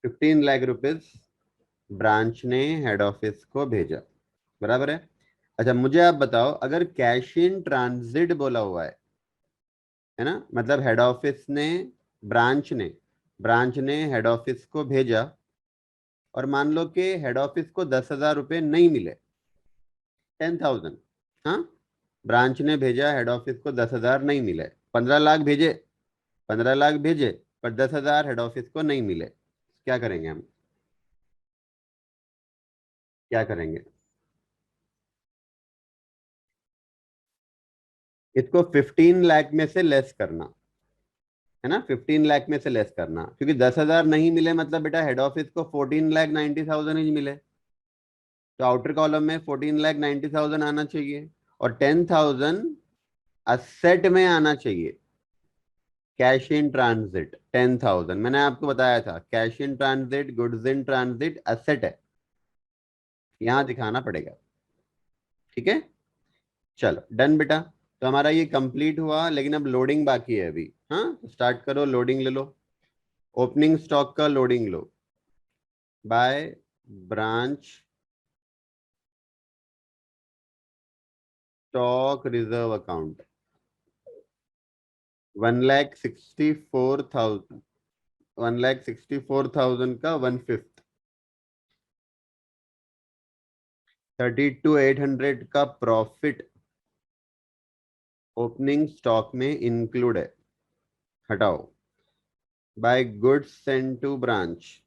15 लाख रुपीस ब्रांच ने हेड ऑफिस को भेजा, बराबर है। अच्छा, मुझे आप बताओ, अगर कैश इन ट्रांजिट बोला हुआ है ना, मतलब हेड ऑफिस ने, ब्रांच ने हेड ऑफिस को भेजा, और मान लो कि हेड ऑफिस को 10,000 रुपये नहीं मिले, 10,000। हाँ, ब्रांच ने भेजा, हेड ऑफिस को 10,000 नहीं मिले, 15 लाख भेजे, 15 लाख भेजे, पर 10,000 हेड ऑफिस को नहीं मिले, क्या करेंगे हम? क्या करेंगे? इसको 15 लाख में से लेस करना, है ना, 15 लाख में से लेस करना, क्योंकि 10,000 नहीं मिले मतलब बेटा हेड ऑफिस को 14,90,000 ही मिले। तो आउटर कॉलम में 14,90,000 आना चाहिए, और 10,000 असेट में आना चाहिए। कैश इन ट्रांजिट 10,000, मैंने आपको बताया था, cash in transit, goods in transit, asset है, यहां दिखाना पड़ेगा। ठीक है, चलो डन बेटा। तो हमारा ये कंप्लीट हुआ, लेकिन अब लोडिंग बाकी है अभी। हाँ, स्टार्ट करो, लोडिंग ले लो, ओपनिंग स्टॉक का लोडिंग लो, by branch stock reserve account. 1,64,000, 1,64,000 का 1/5, 32,800 का प्रॉफिट ओपनिंग स्टॉक में इंक्लूड है, हटाओ। By goods send to branch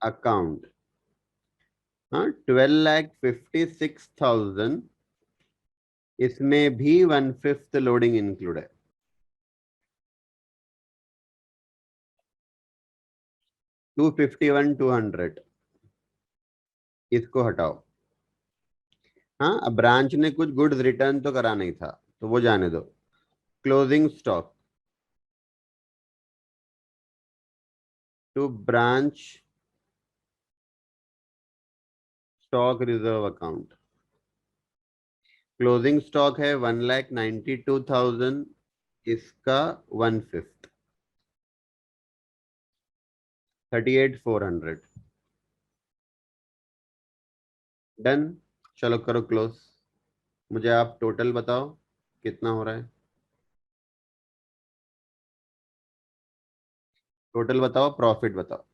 account, हाँ, 12,56,000, इसमें भी 1/5 लोडिंग इंक्लूड है। 251,200, इसको हटाओ। हाँ, अब ब्रांच ने कुछ गुड्स रिटर्न तो करा नहीं था, तो वो जाने दो। Closing stock to branch stock reserve account, closing stock है 1,92,000, इसका 1/5, 38,400। डन, चलो करो क्लोज। मुझे आप टोटल बताओ कितना हो रहा है, टोटल बताओ, प्रॉफिट बताओ।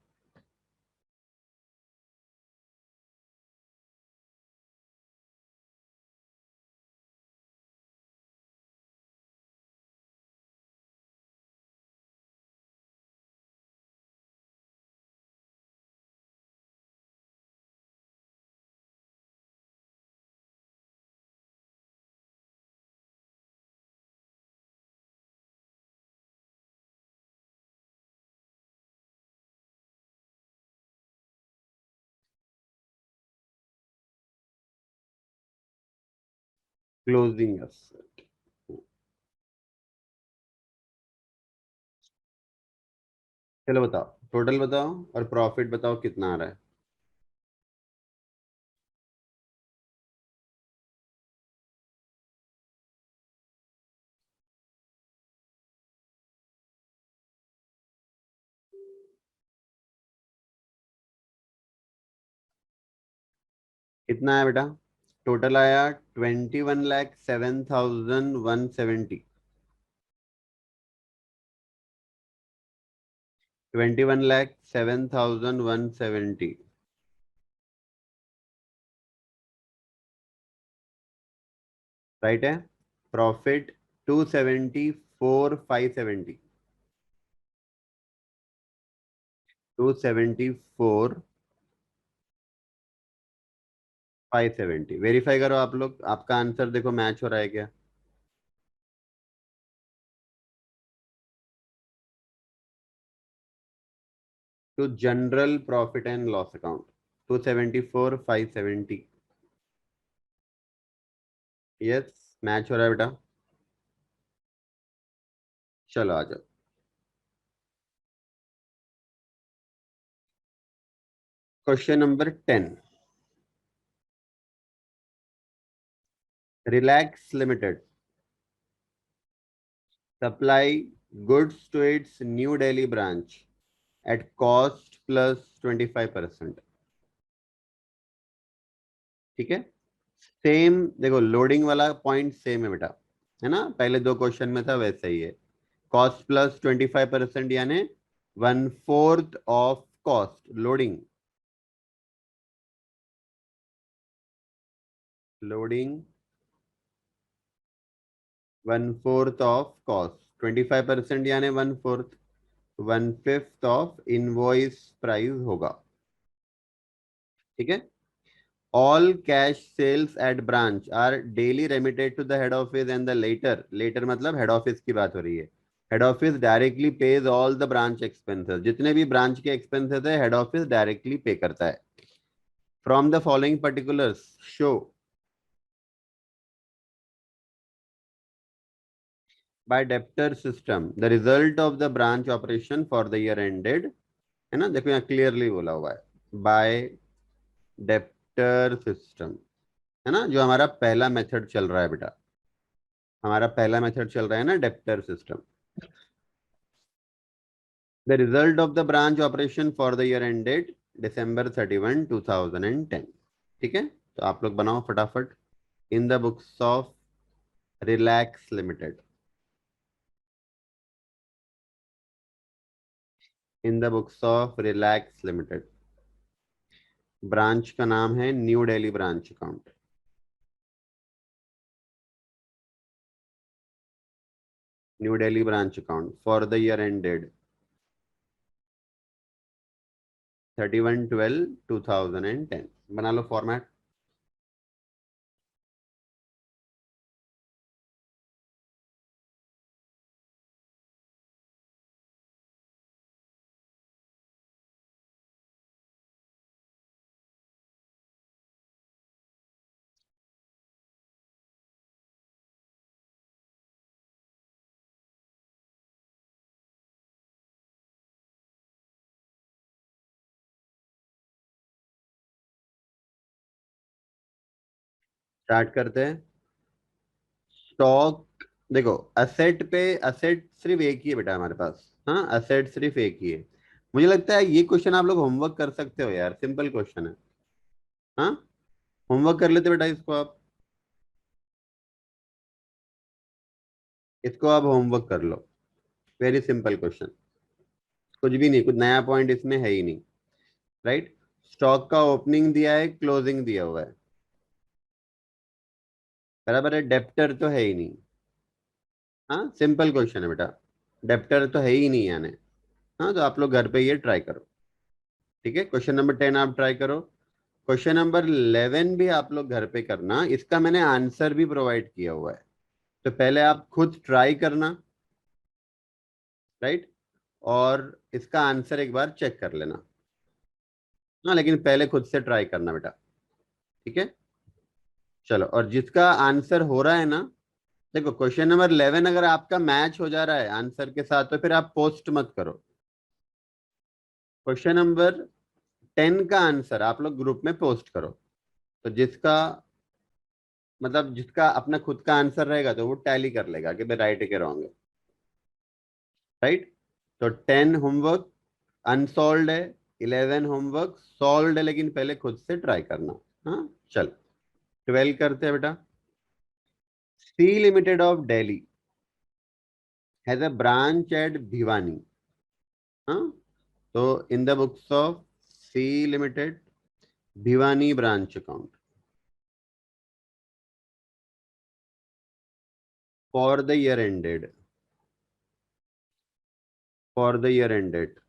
क्लोजिंग एसेट, चलो बताओ, टोटल बताओ और प्रॉफिट बताओ कितना आ रहा है। कितना है बेटा? टोटल आया 21,07,170, 21,07,170, राइट है। प्रॉफिट 274,570, 274 570 वेरीफाई करो आप लोग, आपका आंसर देखो मैच हो रहा है क्या। To general profit and loss account 274 570। Yes, match हो रहा है बेटा। चलो आ जाओ। Question number 10। Relax Limited supply goods to its New Delhi branch at cost plus 25%। ठीक है, सेम देखो, लोडिंग वाला पॉइंट सेम है बेटा, है ना, पहले दो क्वेश्चन में था वैसा ही है। कॉस्ट प्लस 25% यानी 1/4 of cost loading. Loading 1/4 of cost, 25% यानी 1/4, 1/5 ऑफ इनवॉइस प्राइस होगा। ठीक है। All cash sales at branch are daily remitted to the head office and the later मतलब head office की बात हो रही है। Head office directly pays all the branch expenses, जितने भी branch के expenses है head office directly pay करता है। From the following particulars show by debtor system the result of the branch operation for the year ended, है ना, देखो यहाँ क्लियरली बोला हुआ है by debtor system, है ना, जो हमारा पहला मेथड चल रहा है बेटा, हमारा पहला मेथड चल रहा है ना debtor system. The result of the branch operation for the year ended December 31 2010। ठीक है, तो आप लोग बनाओ फटाफट। इन the books of relax limited, in the books of relax limited, branch का नाम है new Delhi branch account. New Delhi branch account for the year ended 31/12/2010। बना लो फॉर्मेट। स्टार्ट करते हैं। स्टॉक, देखो असेट पे, असेट सिर्फ एक ही है बेटा हमारे पास। हाँ, असेट सिर्फ एक ही है। मुझे लगता है ये क्वेश्चन आप लोग होमवर्क कर सकते हो यार, सिंपल क्वेश्चन है। हाँ, होमवर्क कर लेते बेटा इसको आप, इसको आप होमवर्क कर लो। वेरी सिंपल क्वेश्चन, कुछ भी नहीं, कुछ नया पॉइंट इसमें है ही नहीं। राइट, स्टॉक का ओपनिंग दिया है, क्लोजिंग दिया हुआ है, बराबर है, डेप्टर तो है ही नहीं। हाँ, सिंपल क्वेश्चन है बेटा, डेप्टर तो है ही नहीं यानी। हाँ, तो आप लोग घर पे ये ट्राई करो। ठीक है, क्वेश्चन नंबर 10 आप ट्राई करो। क्वेश्चन नंबर 11 भी आप लोग घर पे करना, इसका मैंने आंसर भी प्रोवाइड किया हुआ है, तो पहले आप खुद ट्राई करना। राइट, और इसका आंसर एक बार चेक कर लेना। हाँ, लेकिन पहले खुद से ट्राई करना बेटा। ठीक है, चलो, और जिसका आंसर हो रहा है ना, देखो क्वेश्चन नंबर 11 अगर आपका मैच हो जा रहा है आंसर के साथ तो फिर आप पोस्ट मत करो। क्वेश्चन नंबर 10 का आंसर आप लोग ग्रुप में पोस्ट करो, तो जिसका मतलब जिसका अपना खुद का आंसर रहेगा तो वो टैली कर लेगा कि भाई राइट है कि रॉन्ग है। राइट, तो 10 होमवर्क अनसॉल्व है, 11 होमवर्क सॉल्व है, लेकिन पहले खुद से ट्राई करना। हाँ, चल 12 करते हैं बेटा। C Limited of Delhi has a branch at Bhiwani. हाँ, तो in the books of C Limited Bhiwani branch account for the year ended, for the year ended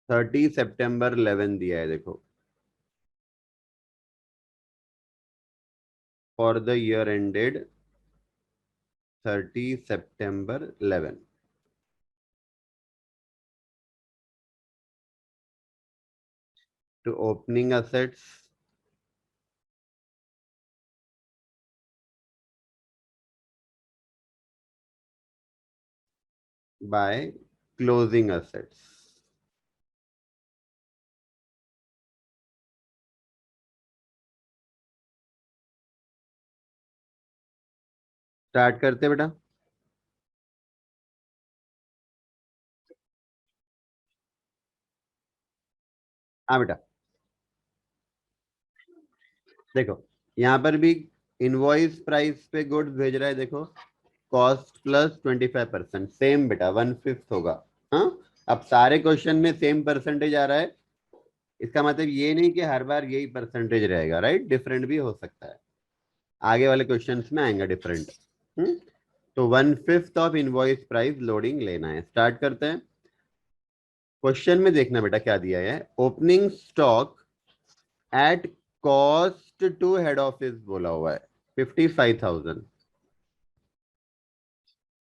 30 September 11 दिया है देखो। For the year ended 30 September 11 to opening assets by closing assets। Start करते बेटा। हाँ बेटा, देखो यहाँ पर भी इनवॉइस प्राइस पे गुड्स भेज रहा है, देखो कॉस्ट प्लस 25%, सेम बेटा 1/5 होगा। हाँ, अब सारे क्वेश्चन में सेम परसेंटेज आ रहा है, इसका मतलब ये नहीं कि हर बार यही परसेंटेज रहेगा, राइट, डिफरेंट भी हो सकता है, आगे वाले क्वेश्चंस में आएंगे डिफरेंट। तो 1/5 ऑफ इनवॉइस प्राइस लोडिंग लेना है। स्टार्ट करते हैं। क्वेश्चन में देखना बेटा क्या दिया है, opening stock at cost to head office बोला हुआ है 55,000।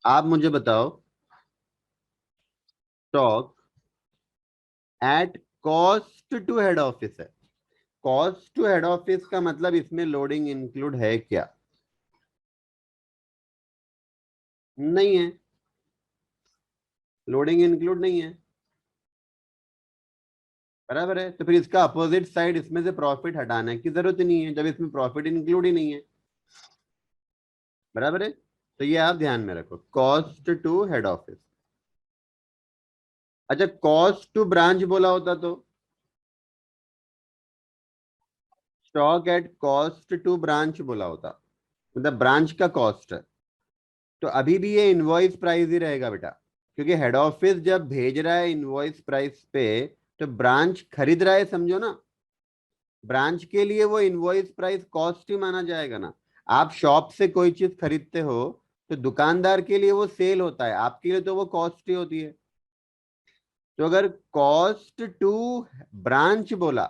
आप मुझे बताओ, stock at cost to head office है, कॉस्ट टू हेड ऑफिस का मतलब इसमें लोडिंग इंक्लूड है क्या? नहीं है, लोडिंग इंक्लूड नहीं है, बराबर है। तो फिर इसका अपोजिट साइड, इसमें से प्रॉफिट हटाने की जरूरत ही नहीं है जब इसमें प्रॉफिट इंक्लूड ही नहीं है, बराबर है। तो ये आप ध्यान में रखो, कॉस्ट टू हेड ऑफिस। अच्छा, कॉस्ट टू ब्रांच बोला होता तो stock at cost to branch बोला होता, मतलब ब्रांच का कॉस्ट है, तो अभी भी ये इनवॉइस प्राइस ही रहेगा बेटा, क्योंकि हेड ऑफिस जब भेज रहा है इनवॉइस प्राइस पे, तो ब्रांच खरीद रहा है, समझो ना, ब्रांच के लिए वो इनवॉइस प्राइस कॉस्ट ही माना जाएगा ना। आप शॉप से कोई चीज खरीदते हो तो दुकानदार के लिए वो सेल होता है, आपके लिए तो वो कॉस्ट ही होती है। तो अगर कॉस्ट टू ब्रांच बोला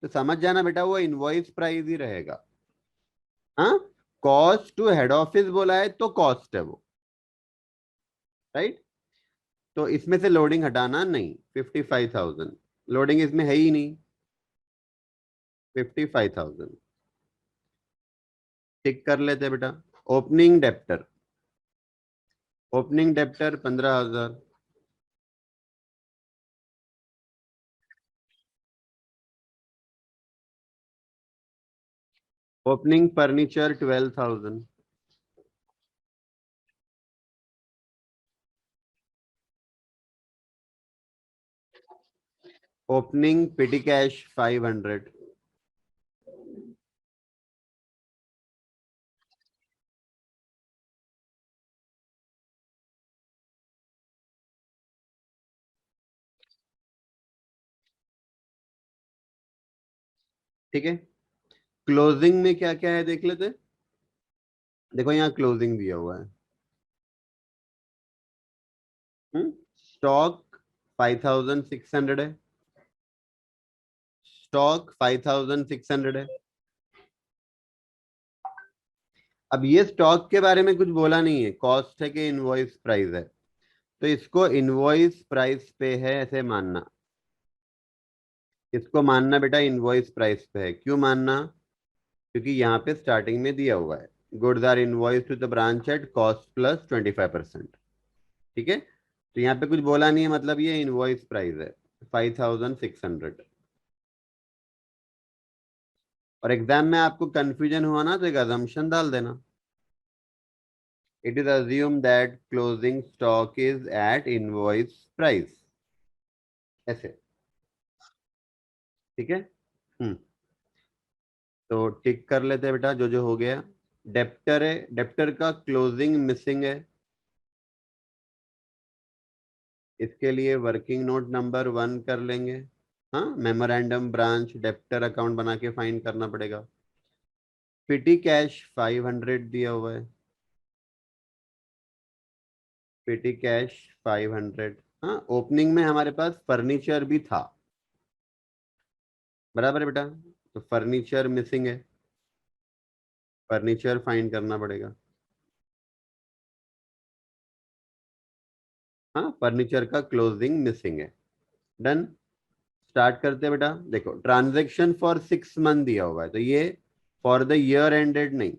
तो समझ जाना बेटा वो इनवॉइस प्राइस ही रहेगा। हाँ, कॉस्ट टू हेड ऑफिस बोला है तो कॉस्ट है वो, राइट। तो इसमें से लोडिंग हटाना नहीं, 55,000 लोडिंग इसमें है ही नहीं, 55,000 टिक कर लेते बेटा। Opening debtor, opening debtor 15,000, opening furniture 12,000, opening petty cash 500, ठीक है। क्लोजिंग में क्या क्या है देख लेते। देखो यहाँ क्लोजिंग दिया हुआ है, स्टॉक 5,600 है, स्टॉक 5,600 है। अब ये स्टॉक के बारे में कुछ बोला नहीं है, कॉस्ट है कि इनवॉइस प्राइस है, तो इसको इनवॉइस प्राइस पे है ऐसे मानना, इसको मानना बेटा इनवॉइस प्राइस पे है। क्यों मानना? क्योंकि यहाँ पे स्टार्टिंग में दिया हुआ है, goods are invoice to the branch at cost plus 25%, ठीक है। तो यहाँ पे कुछ बोला नहीं है, मतलब ये इनवॉइस प्राइस है 5,600। और एग्जाम में आपको कंफ्यूजन हुआ ना तो एक अजम्पशन डाल देना, it is assume that closing stock is at invoice price, ऐसे, ठीक है। हम्म, तो टिक कर लेते हैं बेटा जो जो हो गया। डेप्टर है, डेप्टर का क्लोजिंग मिसिंग है, इसके लिए वर्किंग नोट नंबर 1 कर लेंगे। हाँ, मेमोरेंडम ब्रांच डेप्टर अकाउंट बना के फाइंड करना पड़ेगा। पिटी कैश 500 दिया हुआ है, पिटी कैश 500। हाँ, ओपनिंग में हमारे पास फर्नीचर भी था, बराबर है बेटा, तो फर्नीचर मिसिंग है। फर्नीचर फाइंड करना पड़ेगा। हाँ, फर्नीचर का क्लोजिंग मिसिंग है। डन। स्टार्ट करते हैं बेटा। देखो, ट्रांजेक्शन फॉर 6 मंथ दिया हुआ है, तो ये फॉर द ईयर एंडेड नहीं,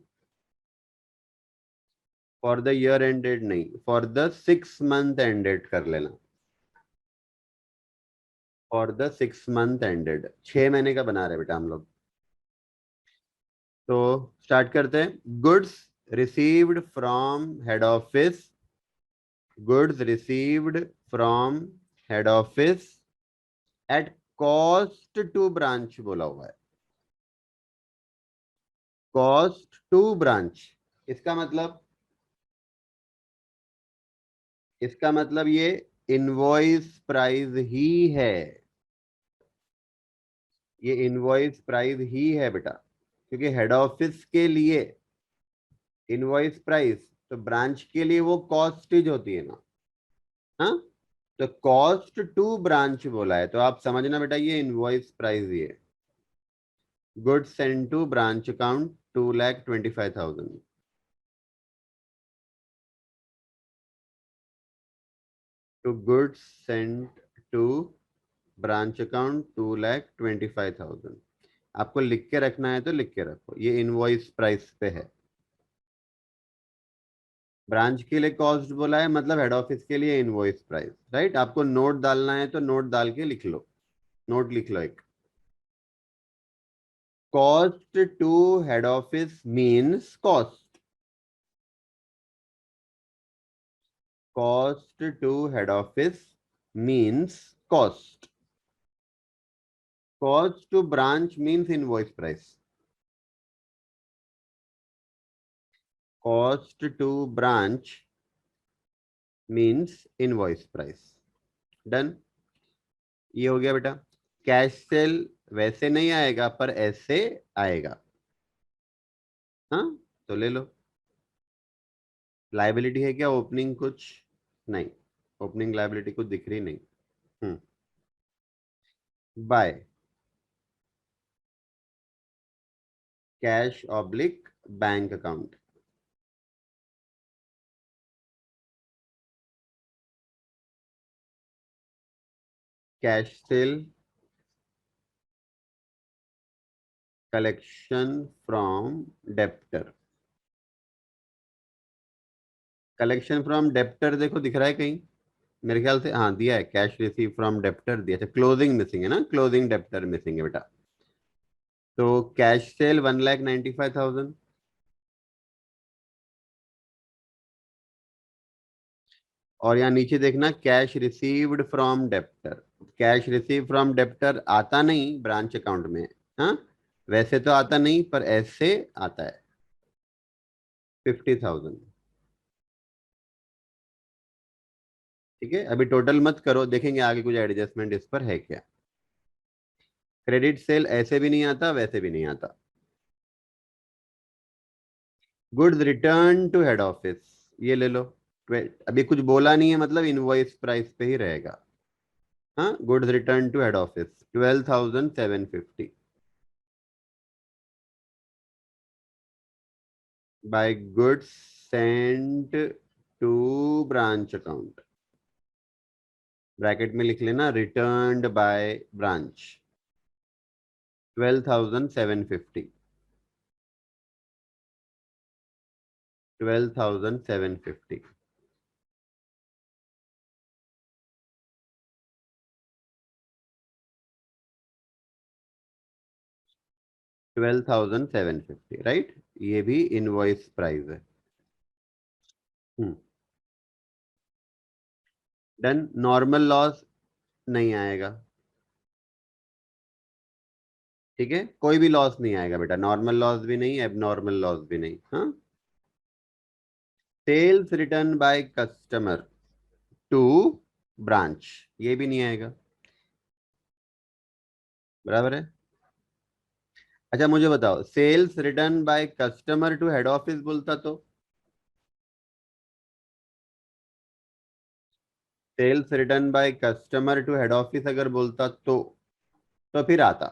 फॉर द ईयर एंडेड नहीं, फॉर द 6 मंथ एंडेड कर लेना। फॉर द 6 मंथ एंडेड, 6 महीने का बना रहे बेटा हम लोग। तो स्टार्ट करते हैं। Goods received from head office, goods received from head office at cost to branch बोला हुआ है। कॉस्ट टू ब्रांच, इसका मतलब, इसका मतलब ये इनवॉइस प्राइस ही है, ये इनवॉइस प्राइस ही है बेटा, क्योंकि हेड ऑफिस के लिए इनवॉइस प्राइस, तो ब्रांच के लिए वो कॉस्टेज होती है ना। हाँ, तो कॉस्ट टू ब्रांच बोला है, तो आप समझना बेटा ये इनवॉइस प्राइस ही है। Goods send to branch account 2,25,000, to goods send to branch account 2,25,000। आपको लिख के रखना है तो लिख के रखो, ये इनवॉइस प्राइस पे है। ब्रांच के लिए कॉस्ट बोला है, मतलब हेड ऑफिस के लिए इनवॉइस प्राइस, राइट। आपको नोट डालना है तो नोट डाल के लिख लो, नोट लिख लो एक। Cost to head office means cost, cost to head office means cost, cost to branch means invoice price, cost to branch means invoice price. Done. ये हो गया बेटा। कैश सेल वैसे नहीं आएगा पर ऐसे आएगा। हाँ, तो ले लो। लाइबिलिटी है क्या ओपनिंग कुछ? नहीं, ओपनिंग लाइबिलिटी कुछ दिख रही नहीं। Bye cash oblique bank account, cash cell collection from debtor, collection from debtor देखो दिख रहा है कहीं? मेरे ख्याल से हाँ दिया है, कैश रिसीव फ्रॉम डेप्टर दिया था, क्लोजिंग मिसिंग है ना, क्लोजिंग डेप्टर मिसिंग है बेटा। तो कैश सेल 1,95,000, और यहाँ नीचे देखना cash received from debtor. Cash receive from debtor आता नहीं ब्रांच अकाउंट में। हाँ, वैसे तो आता नहीं पर ऐसे आता है, 50,000। ठीक है, अभी टोटल मत करो, देखेंगे आगे कुछ एडजस्टमेंट इस पर है क्या। क्रेडिट सेल ऐसे भी नहीं आता वैसे भी नहीं आता। Goods return to head office, ये ले लो। अभी कुछ बोला नहीं है, मतलब इनवॉइस प्राइस पे ही रहेगा। हाँ, goods return to head office 12,750 by goods sent to branch account, bracket में लिख लेना रिटर्न्ड बाय ब्रांच 12,750, 12,750। 12,750, राइट। ये भी इनवॉइस प्राइस है। हम्म। डन। नॉर्मल लॉस नहीं आएगा। ठीक है, कोई भी लॉस नहीं आएगा बेटा, नॉर्मल लॉस भी नहीं, एबनॉर्मल लॉस भी नहीं। हाँ, sales return by customer to branch, ये भी नहीं आएगा। बराबर है। अच्छा मुझे बताओ, sales return by customer to head office बोलता तो, sales return by customer to head office अगर बोलता तो फिर आता,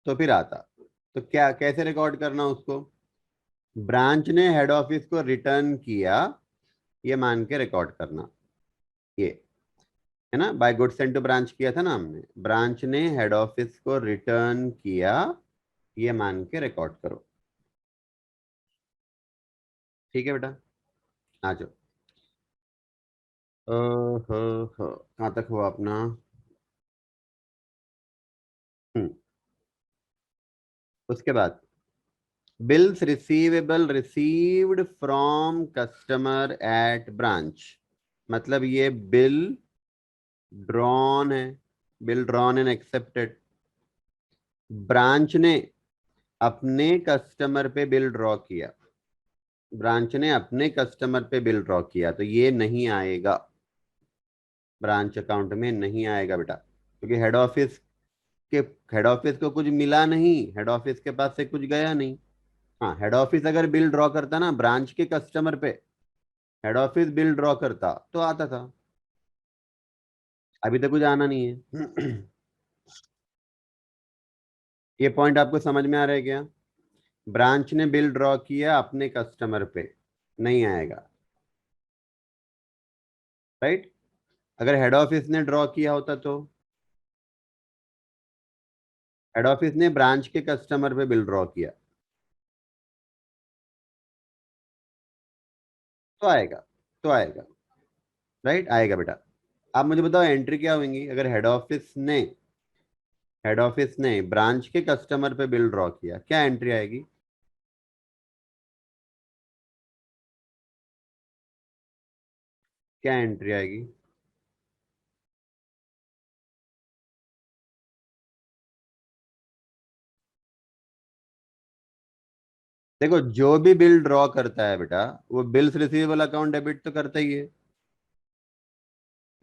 तो फिर आता। तो क्या कैसे रिकॉर्ड करना उसको? ब्रांच ने हेड ऑफिस को रिटर्न किया, ये मान के रिकॉर्ड करना। ये है ना, by good send to branch किया था ना हमने, ब्रांच ने हेड ऑफिस को रिटर्न किया, ये मान के रिकॉर्ड करो। ठीक है बेटा, आ जाओ। हो कहाँ तक हुआ अपना? हम्म। उसके बाद bills receivable received from customer at branch, मतलब ये बिल ड्रॉन है, bill drawn and accepted. Branch ने अपने कस्टमर पे बिल ड्रॉ किया, ब्रांच ने अपने कस्टमर पे बिल ड्रॉ किया, तो ये नहीं आएगा, ब्रांच अकाउंट में नहीं आएगा बेटा, क्योंकि के हेड ऑफिस को कुछ मिला नहीं, हेड ऑफिस के पास से कुछ गया नहीं। हाँ, हेड ऑफिस अगर बिल ड्रॉ करता ना ब्रांच के कस्टमर पे, हेड ऑफिस बिल ड्रॉ करता तो आता था, अभी तक कुछ आना नहीं है। ये पॉइंट आपको समझ में आ रहा है क्या? ब्रांच ने बिल ड्रॉ किया अपने कस्टमर पे, नहीं आएगा, राइट। अगर हेड ऑफिस ने ड्रॉ किया होता तो, हेड ऑफिस ने ब्रांच के कस्टमर पे बिल ड्रॉ किया तो आएगा, तो आएगा, राइट, आएगा बेटा। आप मुझे बताओ एंट्री क्या होंगी अगर हेड ऑफिस ने ब्रांच के कस्टमर पे बिल ड्रॉ किया, क्या एंट्री आएगी? क्या एंट्री आएगी? देखो, जो भी बिल ड्रॉ करता है बेटा, वो बिल्स रिसीवेबल अकाउंट डेबिट तो करता ही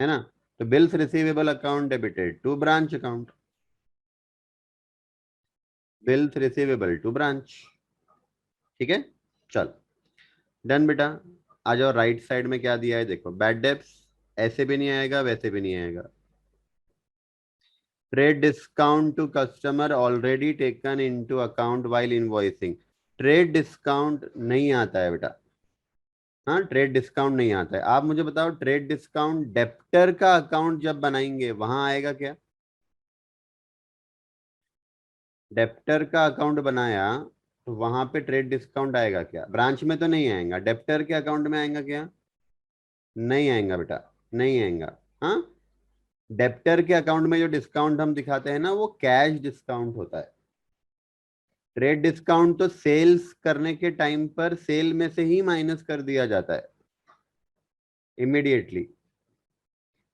है ना। तो bills receivable account debited to branch account, bills receivable to branch. ठीक है, चल, डन बेटा। आ जाओ, राइट साइड में क्या दिया है देखो, बैड डेब्ट्स, ऐसे भी नहीं आएगा वैसे भी नहीं आएगा। Trade discount to customer already taken into account while invoicing, trade discount नहीं आता है बेटा। हाँ, ट्रेड डिस्काउंट नहीं आता है। आप मुझे बताओ, ट्रेड डिस्काउंट डेप्टर का अकाउंट जब बनाएंगे वहां आएगा क्या? डेप्टर का अकाउंट बनाया तो वहां पे ट्रेड डिस्काउंट आएगा क्या? ब्रांच में तो नहीं आएगा, डेप्टर के अकाउंट में आएगा क्या? नहीं आएगा बेटा, नहीं आएगा। हाँ, डेप्टर के अकाउंट में जो डिस्काउंट हम दिखाते हैं ना, वो कैश डिस्काउंट होता है। ट्रेड डिस्काउंट तो सेल्स करने के टाइम पर सेल में से ही माइनस कर दिया जाता है इमीडिएटली,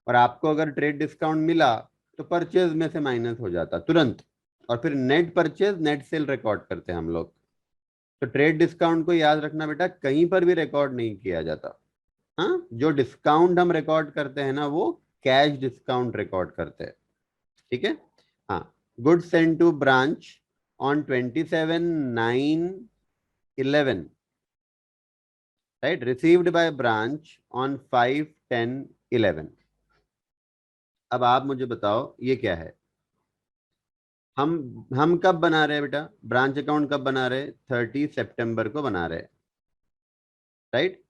और आपको अगर ट्रेड डिस्काउंट मिला तो परचेज में से माइनस हो जाता तुरंत, और फिर net purchase net cell record करते हैं हम लोग। तो ट्रेड डिस्काउंट को याद रखना बेटा, कहीं पर भी रिकॉर्ड नहीं किया जाता। हाँ, जो डिस्काउंट हम रिकॉर्ड करते हैं ना, वो कैश डिस्काउंट रिकॉर्ड करते हैं। ठीक है। हाँ, good send to branch on 27/9/11, right, received by branch on 5/10/11। अब आप मुझे बताओ ये क्या है? हम कब बना रहे हैं बेटा? ब्रांच अकाउंट कब बना रहे हैं? 30 सितंबर को बना रहे हैं, राइट।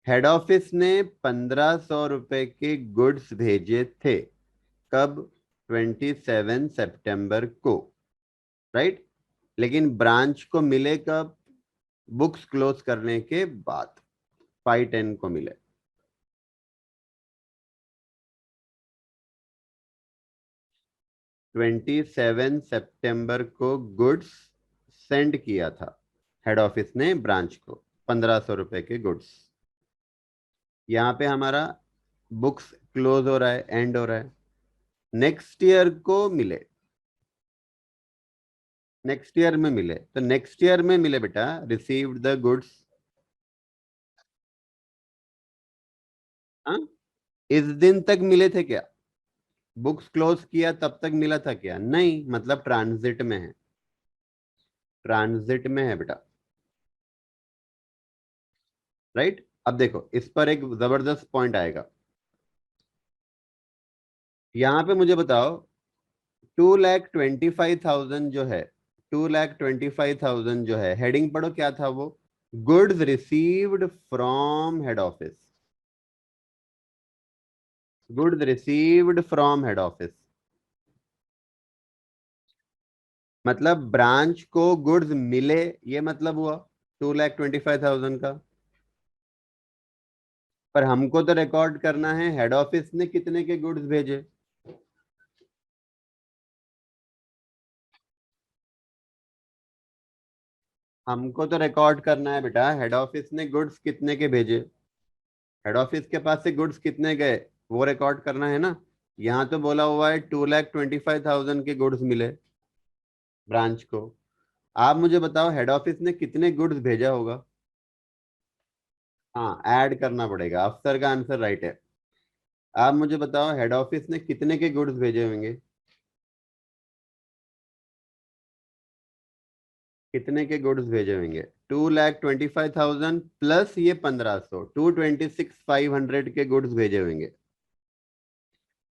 हेड ऑफिस ने 1500 रुपए के गुड्स भेजे थे, कब? 27 सितंबर को, राइट। लेकिन ब्रांच को मिले कब? बुक्स क्लोज करने के बाद, 5/10 को मिले। 27 सितंबर को गुड्स सेंड किया था हेड ऑफिस ने ब्रांच को, 1500 रुपए के गुड्स। यहाँ पे हमारा बुक्स क्लोज हो रहा है, एंड हो रहा है। नेक्स्ट ईयर को मिले, नेक्स्ट ईयर में मिले, तो नेक्स्ट ईयर में मिले बेटा, रिसीव्ड द गुड्स। हाँ, इस दिन तक मिले थे क्या? बुक्स क्लोज किया तब तक मिला था क्या? नहीं, मतलब ट्रांजिट में है, ट्रांजिट में है बेटा, राइट। अब देखो, इस पर एक जबरदस्त पॉइंट आएगा। यहां पे मुझे बताओ, 2,25,000 जो है, 2,25,000 जो है, हेडिंग पढ़ो क्या था वो? Goods received from head office, goods received from head office, मतलब ब्रांच को गुड्स मिले, ये मतलब हुआ 2,25,000 का। पर हमको तो रिकॉर्ड करना है हेड ऑफिस ने कितने के गुड्स भेजे। हमको तो रिकॉर्ड करना है बेटा हेड ऑफिस ने गुड्स कितने के भेजे, हेड ऑफिस के पास से गुड्स कितने गए, वो रिकॉर्ड करना है ना। यहाँ तो बोला हुआ है 2,25,000 के गुड्स मिले ब्रांच को। आप मुझे बताओ हेड ऑफिस ने कितने गुड्स भेजा होगा। हाँ, ऐड करना पड़ेगा, अफसर का आंसर राइट है। आप मुझे बताओ हेड ऑफिस ने कितने के गुड्स भेजे होंगे, कितने के गुड्स भेजे होंगे। 2,25,000 प्लस ये 1,500, 226,500 के गुड्स भेजे होंगे,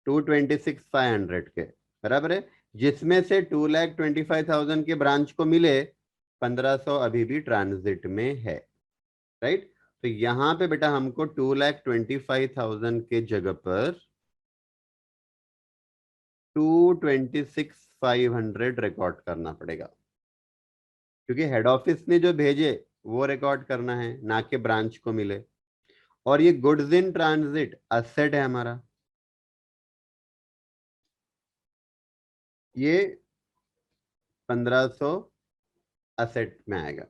226,500 के, बराबर है। जिसमें से 2,25,000 के ब्रांच को मिले, 1,500 अभी भी ट्रांजिट में है, राइट। तो यहां पे बेटा हमको 2,25,000 के जगह पर 226,500 रिकॉर्ड करना पड़ेगा, क्योंकि हेड ऑफिस ने जो भेजे वो रिकॉर्ड करना है, ना कि ब्रांच को मिले। और ये गुड्स इन ट्रांजिट असेट है हमारा, ये 1,500 असेट में आएगा।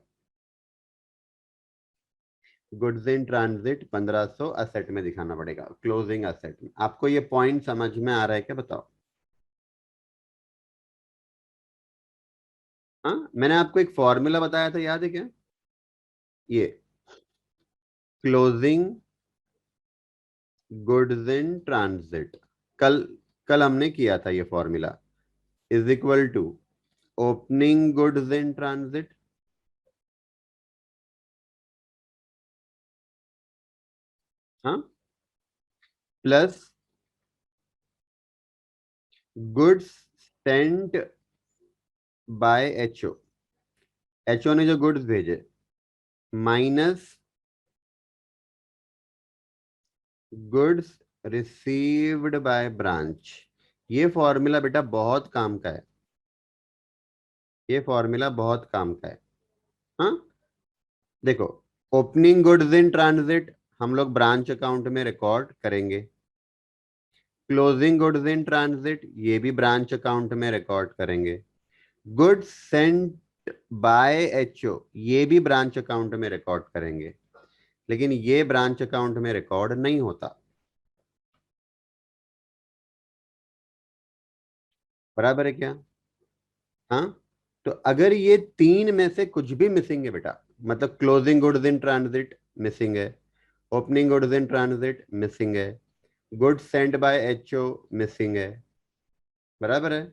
गुड्स इन ट्रांजिट 1,500 असेट में दिखाना पड़ेगा, क्लोजिंग असेट में। आपको ये पॉइंट समझ में आ रहा है क्या, बताओ। हाँ, मैंने आपको एक फॉर्मूला बताया था, याद है क्या, ये क्लोजिंग गुड्स इन ट्रांजिट, कल कल हमने किया था ये formula, is equal to opening goods in transit, हाँ, plus goods sent by HO, HO ने जो गुड्स भेजे, minus goods received by branch. ये फॉर्मूला बेटा बहुत काम का है, ये फॉर्मूला बहुत काम का है। हाँ, देखो, ओपनिंग गुड्स इन ट्रांजिट हम लोग ब्रांच अकाउंट में रिकॉर्ड करेंगे, क्लोजिंग गुड्स इन ट्रांजिट ये भी ब्रांच अकाउंट में रिकॉर्ड करेंगे, गुड्स सेंट बाय एचओ ये भी ब्रांच अकाउंट में रिकॉर्ड करेंगे, लेकिन ये ब्रांच अकाउंट में रिकॉर्ड नहीं होता, बराबर है क्या। हाँ, तो अगर ये तीन में से कुछ भी मिसिंग है बेटा, मतलब closing goods in transit missing है, opening goods in transit missing है, goods sent by HO missing है, बराबर है।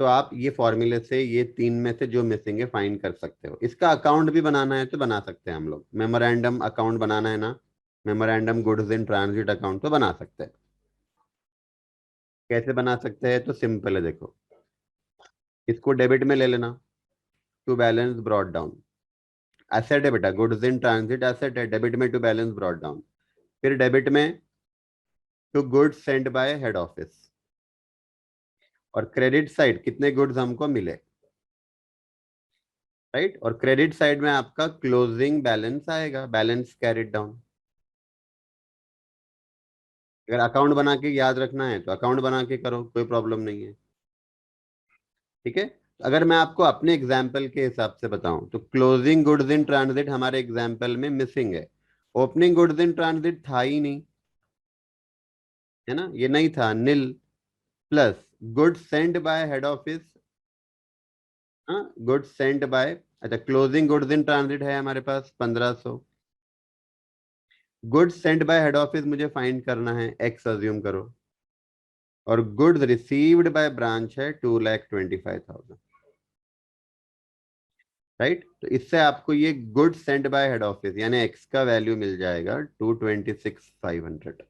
तो आप ये फॉर्मूले से ये तीन में से जो मिसिंग है फाइंड कर सकते हो। इसका अकाउंट भी बनाना है तो बना सकते हैं हम लोग, मेमोरेंडम अकाउंट बनाना है ना, memorandum goods in transit account तो बना सकते हैं। कैसे बना सकते हैं, तो सिंपल है, देखो, इसको डेबिट में ले लेना, to balance brought down, asset है बेटा, गुड्स इन ट्रांजिट एसेट है, डेबिट में टू बैलेंस ब्रॉट डाउन, फिर डेबिट में to goods sent by head office, और क्रेडिट साइड कितने गुड्स हमको मिले, राइट। और क्रेडिट साइड में आपका क्लोजिंग बैलेंस आएगा, बैलेंस कैरिड डाउन। अगर अकाउंट बना के याद रखना है तो अकाउंट बना के करो, कोई प्रॉब्लम नहीं है, ठीक है। अगर मैं आपको अपने एग्जाम्पल के हिसाब से बताऊं तो क्लोजिंग गुड्स इन ट्रांजिट हमारे एग्जाम्पल में मिसिंग है, ओपनिंग गुड्स इन ट्रांजिट था ही नहीं, है ना, ये नहीं था, nil, plus goods sent by head office, हाँ, गुड्स सेंट बाय, अच्छा, क्लोजिंग गुड्स इन ट्रांजिट है हमारे पास 1,500, goods sent by head office मुझे फाइंड करना है, एक्स अज्यूम करो, और गुड्स रिसीव्ड बाय ब्रांच है 2,25,000, राइट। तो इससे आपको ये good Saint by head office यानी एक्स का वैल्यू मिल जाएगा 226,500।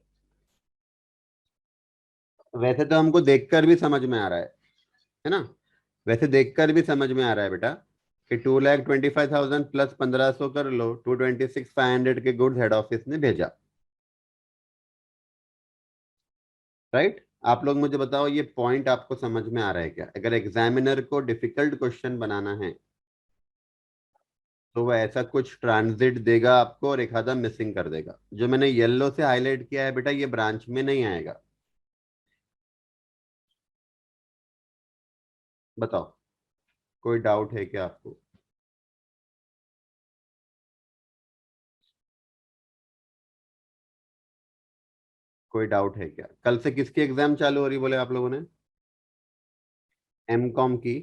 वैसे तो हमको देखकर भी समझ में आ रहा है ना, वैसे देखकर भी समझ में आ रहा है बेटा कि 2,25,000 प्लस 1,500 कर लो, 226,500 के गुड्स हेड ऑफिस ने भेजा। राइट? आप लोग मुझे बताओ, ये पॉइंट आपको समझ में आ रहा है क्या? अगर एग्जामिनर को डिफिकल्ट क्वेश्चन बनाना है तो वह ऐसा कुछ ट्रांजिट देगा आपको और एक आधा मिसिंग कर देगा। जो मैंने येलो से हाईलाइट किया है बेटा, ये ब्रांच में नहीं आएगा। बताओ, कोई डाउट है क्या आपको? कोई डाउट है क्या? कल से किसकी एग्जाम चालू हो रही बोले आप लोगों ने? एम कॉम की।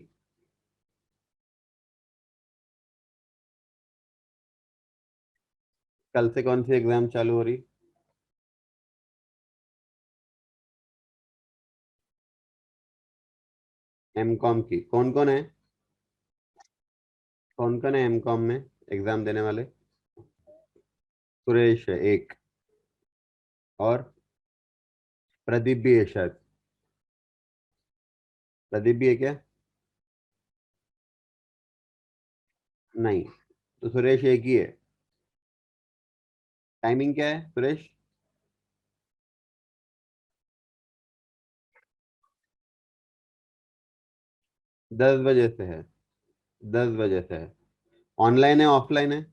कल से कौन सी एग्जाम चालू हो रही? एम कॉम की। कौन कौन है? कौन कौन है एम कॉम में एग्जाम देने वाले? सुरेश है एक, और प्रदीप भी है शायद। प्रदीप भी है क्या? नहीं, तो सुरेश एक ही है। टाइमिंग क्या है सुरेश? 10 बजे से है। 10 बजे से है। ऑनलाइन है ऑफलाइन है?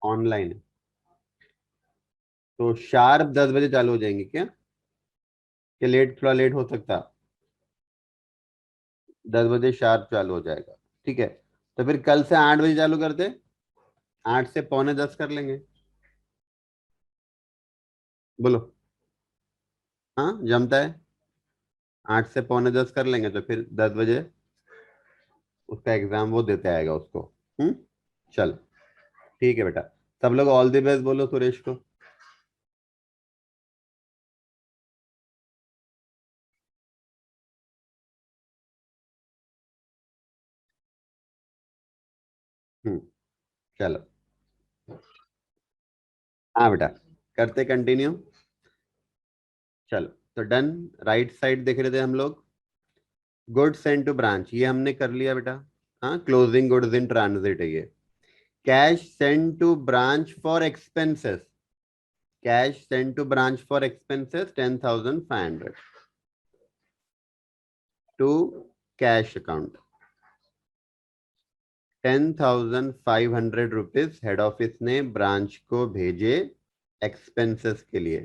ऑनलाइन है। तो शार्प 10 बजे चालू हो जाएंगे क्या? कि लेट, थोड़ा लेट हो सकता? 10 बजे शार्प चालू हो जाएगा। ठीक है, तो फिर कल से 8 बजे चालू करते। 8 से 9:45 कर लेंगे। बोलो। हाँ, जमता है। 8 से 9:45 कर लेंगे तो फिर 10 बजे उसका एग्जाम वो देते आएगा उसको। हम्म। चल, ठीक है बेटा। सब लोग ऑल द बेस्ट बोलो सुरेश को। हम्म। चलो। हाँ बेटा, करते कंटिन्यू। चलो, तो डन। राइट साइड देख रहे थे हम लोग। गुड्स सेंड टू ब्रांच, ये हमने कर लिया बेटा। हाँ, क्लोजिंग गुड्स इन ट्रांजिट है ये। Cash send to branch for expenses. Cash send to branch for expenses 10,500 to cash account. 10,500 rupees head office ने ब्रांच को भेजे एक्सपेंसेस के लिए।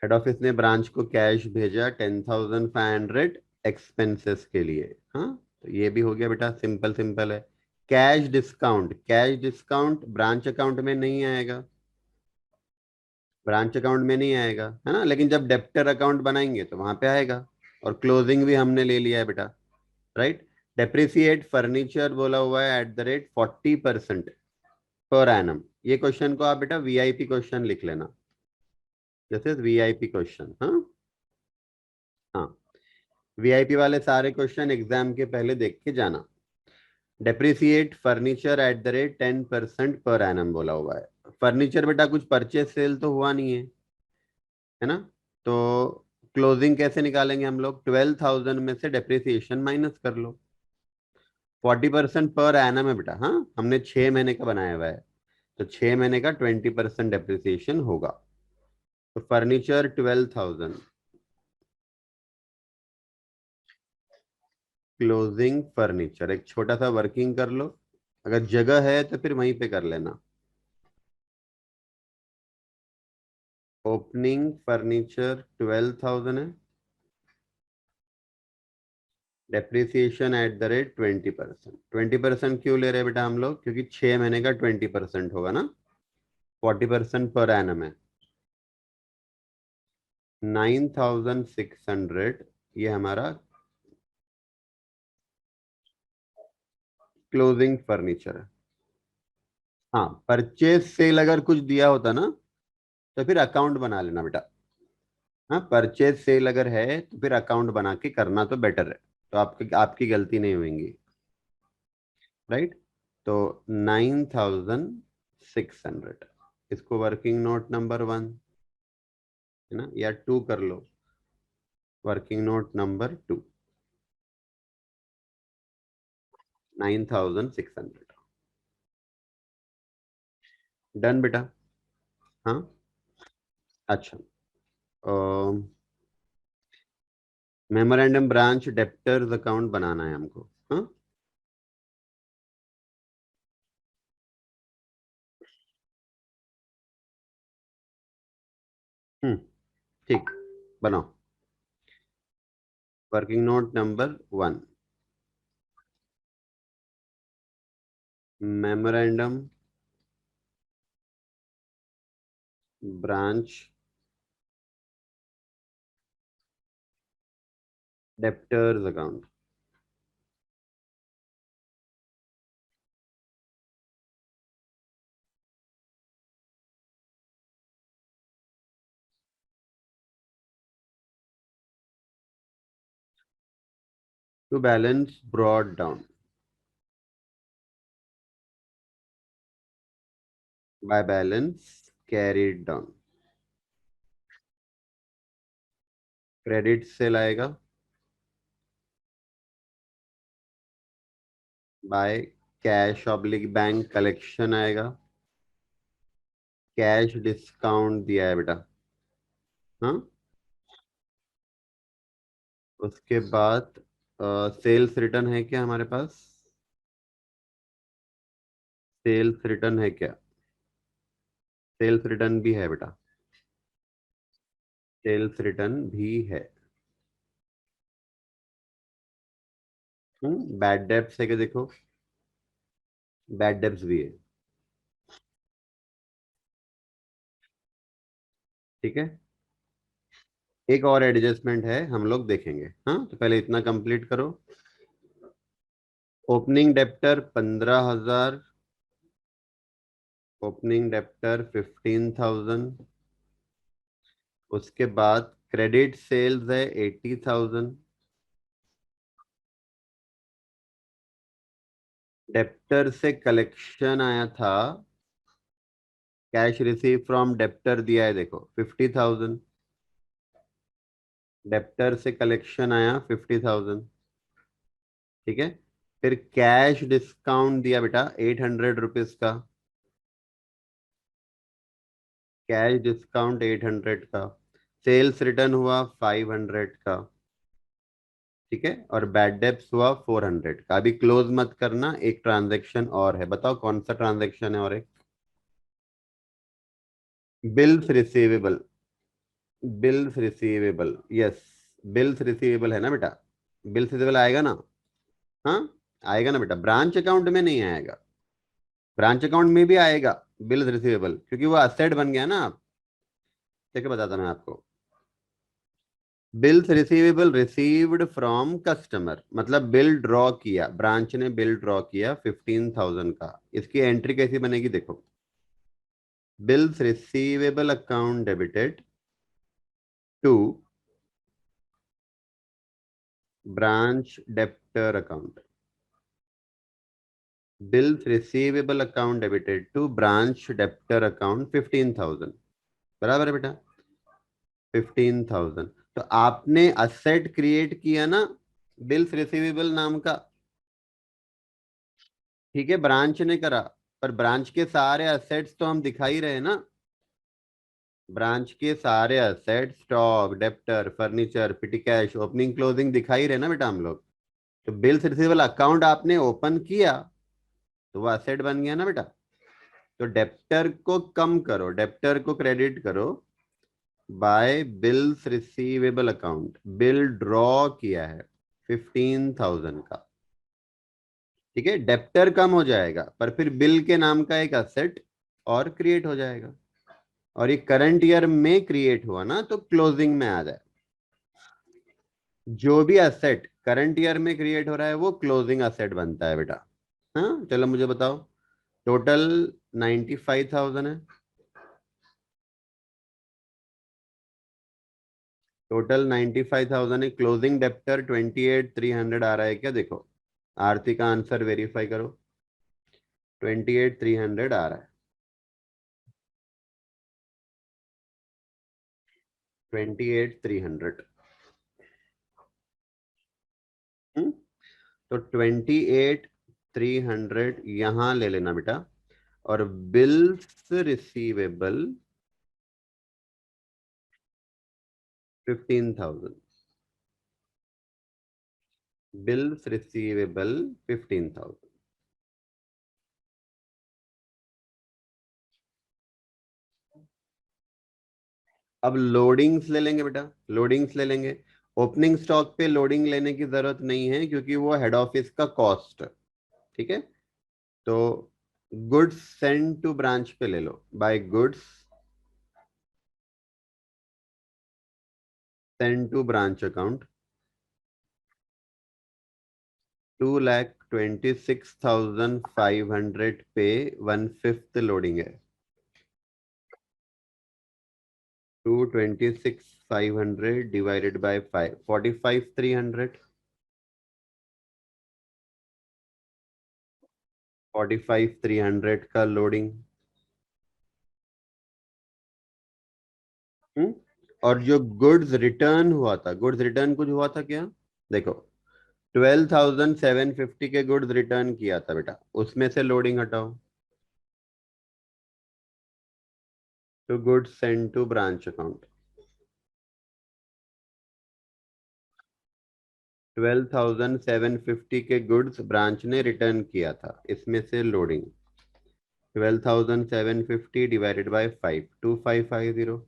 हेड ऑफिस ने ब्रांच को कैश भेजा 10,500 एक्सपेंसेस के लिए। हाँ, तो ये भी हो गया बेटा, सिंपल सिंपल है। Cash discount, cash discount branch account में नहीं आएगा। ब्रांच अकाउंट में नहीं आएगा, है ना, लेकिन जब डेप्टर अकाउंट बनाएंगे तो वहां पे आएगा। और क्लोजिंग भी हमने ले लिया है बेटा। राइट? डेप्रिसिएट फर्नीचर बोला हुआ है @40% पर एनम। ये क्वेश्चन को आप बेटा वीआईपी क्वेश्चन लिख लेना। This is VIP question. हाँ। हाँ, वीआईपी वाले सारे क्वेश्चन एग्जाम के पहले देख के जाना। डेप्रिसिएट फर्नीचर @10% पर एनम बोला हुआ है। फर्नीचर बेटा कुछ परचेज सेल तो हुआ नहीं है ना? तो क्लोजिंग कैसे निकालेंगे हम लोग? 12,000 में से डेप्रिसिएशन माइनस कर लो। 40% पर एनम है बेटा। हाँ, हमने 6 महीने का बनाया हुआ है, तो 6 महीने का 20% डेप्रिसिएशन होगा। तो फर्नीचर 12,000, क्लोजिंग फर्नीचर। एक छोटा सा वर्किंग कर लो, अगर जगह है तो फिर वहीं पे कर लेना। ओपनिंग फर्नीचर 12,000 है। डेप्रिसिएशन @20%। 20% क्यों ले रहे हैं बेटा हम लोग? क्योंकि 6 महीने का 20% होगा ना। 40% पर एनम है। 9,600 ये हमारा क्लोजिंग फर्नीचर है। हाँ, परचेज सेल अगर कुछ दिया होता ना तो फिर अकाउंट बना लेना बेटा। हाँ, परचेज सेल अगर है तो फिर अकाउंट बना के करना तो बेटर है। तो आपकी आपकी गलती नहीं होगी। राइट? तो 9,600, इसको वर्किंग नोट नंबर 1। है ना, या 2 कर लो, वर्किंग नोट नंबर 2, 9600। डन बेटा। हाँ। अच्छा, मेमोरेंडम ब्रांच डेप्टर्स अकाउंट बनाना है हमको। हाँ। ठीक, बनाओ। Working note number 1, memorandum branch debtors account. To balance brought down by balance carried down. Credit से लाएगा by cash oblique bank collection आएगा। कैश डिस्काउंट दिया है बेटा। हाँ। उसके बाद सेल्स रिटर्न है क्या हमारे पास? सेल्स रिटर्न है क्या? सेल्स रिटर्न भी है बेटा। सेल्स रिटर्न भी है। बैड डेब्ट्स है क्या, देखो, बैड डेब्ट्स भी है। ठीक है। एक और एडजस्टमेंट है, हम लोग देखेंगे। हाँ, तो पहले इतना कंप्लीट करो। Opening debtor 15,000, opening debtor 15,000। उसके बाद क्रेडिट सेल्स है 80,000। डेप्टर से कलेक्शन आया था, कैश रिसीव फ्रॉम डेप्टर दिया है देखो 50,000। डेप्टर से कलेक्शन आया 50,000। ठीक है। फिर कैश डिस्काउंट दिया बेटा 800 रुपीज का। कैश डिस्काउंट 800 का। सेल्स रिटर्न हुआ 500 का। ठीक है। और बैड डेब्ट्स हुआ 400 का। अभी क्लोज मत करना, एक ट्रांजैक्शन और है, बताओ कौन सा ट्रांजैक्शन है? और एक bills receivable. Bills receivable, yes. Bills receivable है ना बेटा? बिल्स रिसीवेबल आएगा ना? हाँ, आएगा ना बेटा, ब्रांच अकाउंट में नहीं आएगा। ब्रांच अकाउंट में भी आएगा बिल्स रिसीवेबल, क्योंकि वो असेट बन गया ना। आप देखिए, बताता मैं आपको। Bills receivable received from customer, मतलब बिल ड्रॉ किया, ब्रांच ने बिल ड्रॉ किया 15,000 का। इसकी एंट्री कैसी बनेगी देखो, bills receivable account debited to branch debtor account. Bills receivable account debited to branch debtor account 15,000। बराबर है बेटा? 15,000। तो आपने असेट क्रिएट किया ना बिल्स रिसीवेबल नाम का। ठीक है, ब्रांच ने करा, पर ब्रांच के सारे असेट्स तो हम दिखा ही रहे ना। ब्रांच के सारे असेट, स्टॉक, डेप्टर, फर्नीचर, पिटी कैश, ओपनिंग क्लोजिंग दिखाई रहे ना बेटा हम लोग। तो बिल्स रिसीवेबल अकाउंट आपने ओपन किया, तो वो असेट बन गया ना बेटा। तो डेप्टर को कम करो, डेप्टर को क्रेडिट करो by bills receivable account. Bill draw किया है 15,000 का। ठीक है, डेप्टर कम हो जाएगा, पर फिर बिल के नाम का एक असेट और क्रिएट हो जाएगा। और ये करंट ईयर में क्रिएट हुआ ना, तो क्लोजिंग में आ जाए। जो भी असेट करंट ईयर में क्रिएट हो रहा है वो क्लोजिंग असेट बनता है बेटा। हाँ, चलो मुझे बताओ। टोटल 95,000 है। टोटल 95,000 है। क्लोजिंग डेप्टर 28,300 आ रहा है क्या, देखो। आरती का आंसर वेरीफाई करो। 28,300 आ रहा है। 28,300। तो 28,300 यहां ले लेना बेटा, और बिल्स रिसीवेबल 15,000। Bills receivable 15,000। अब लोडिंग्स ले लेंगे बेटा, लोडिंग्स ले लेंगे। ओपनिंग स्टॉक पे लोडिंग लेने की जरूरत नहीं है क्योंकि वो हेड ऑफिस का कॉस्ट, ठीक है। तो गुड्स सेंड टू ब्रांच पे ले लो, by goods send to branch account 2,26,500 पे 1/5 लोडिंग है। 226,500 डिवाइडेड बाय 5, 45,300। 45,300 का लोडिंग। और जो गुड्स रिटर्न हुआ था, गुड्स रिटर्न कुछ हुआ था क्या? देखो, 12,750 के गुड्स रिटर्न किया था बेटा, उसमें से लोडिंग हटाओ। तो goods send to branch account 12,750 के गुड्स ब्रांच ने रिटर्न किया था, इसमें से लोडिंग 12,750 डिवाइडेड बाय 5, 2550।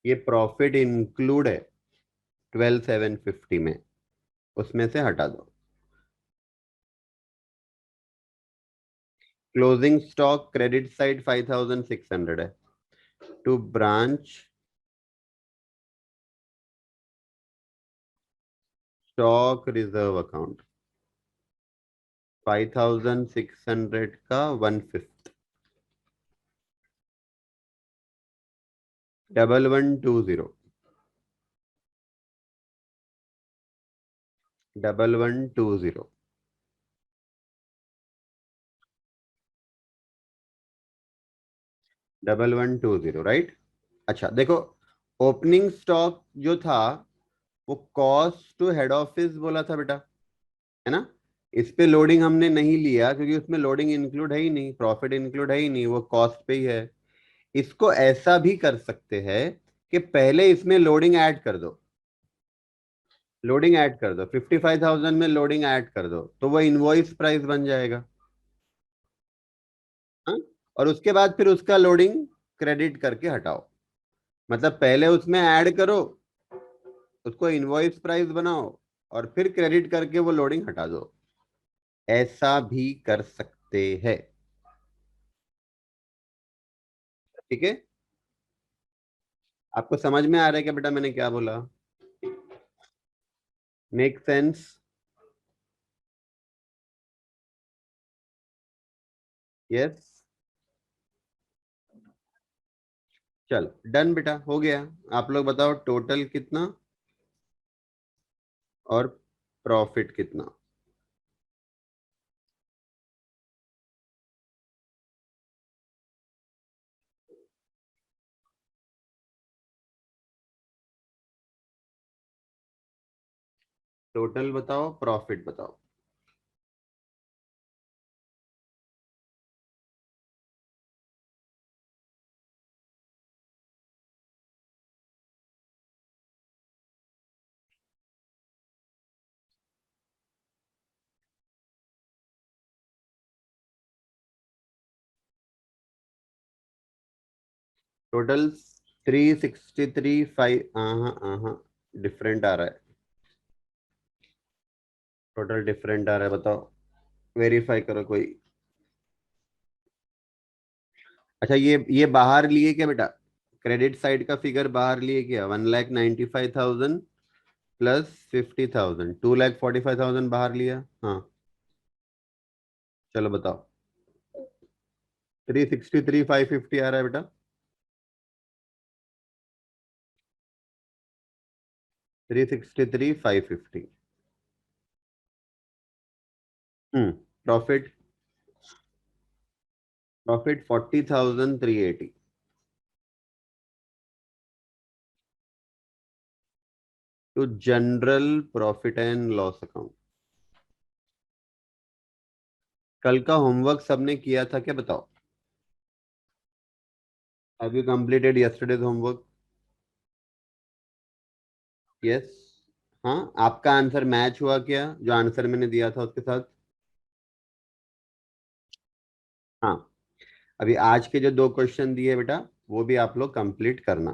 ये प्रॉफिट इंक्लूड है 12,750 में, उसमें से हटा दो। क्लोजिंग स्टॉक क्रेडिट साइड 5,600 है, to branch stock reserve account 5,600 का 1/5। 1120। 1120। 1120, राइट। अच्छा देखो, ओपनिंग स्टॉक जो था वो कॉस्ट टू हेड ऑफिस बोला था बेटा, है ना। इस पे लोडिंग हमने नहीं लिया क्योंकि उसमें लोडिंग इंक्लूड है ही नहीं, प्रॉफिट इंक्लूड है ही नहीं, वो कॉस्ट पे ही है। इसको ऐसा भी कर सकते हैं कि पहले इसमें लोडिंग ऐड कर दो, लोडिंग ऐड कर दो, 55,000 में लोडिंग ऐड कर दो, तो वो इनवॉइस प्राइस बन जाएगा। हाँ? और उसके बाद फिर उसका लोडिंग क्रेडिट करके हटाओ, मतलब पहले उसमें ऐड करो, उसको इनवॉइस प्राइस बनाओ, और फिर क्रेडिट करके वो लोडिंग हटा दो। ऐसा भी कर सकते हैं, ठीक है। आपको समझ में आ रहा है क्या बेटा मैंने क्या बोला? Make sense? यस। चलो डन बेटा, हो गया। आप लोग बताओ टोटल कितना और प्रॉफिट कितना। टोटल बताओ, प्रॉफिट बताओ। टोटल 363 5। हाँ हाँ, डिफरेंट आ रहा है, टोटल डिफरेंट आ रहा है, बताओ। वेरीफाई करो कोई। अच्छा, ये बाहर लिए क्या बेटा? क्रेडिट साइड का फिगर बाहर लिए क्या? 1,95,000 प्लस 50,000, 2,45,000 बाहर लिया, हाँ। चलो बताओ। 363,550 आ रहा है बेटा। 363,550। Profit, profit 40,380। To general profit and loss account. कल का होमवर्क सबने किया था क्या, बताओ? Have you completed yesterday's homework? Yes. हाँ, आपका आंसर मैच हुआ क्या जो आंसर मैंने दिया था उसके साथ? हाँ। अभी आज के जो दो क्वेश्चन दिए बेटा, वो भी आप लोग कंप्लीट करना।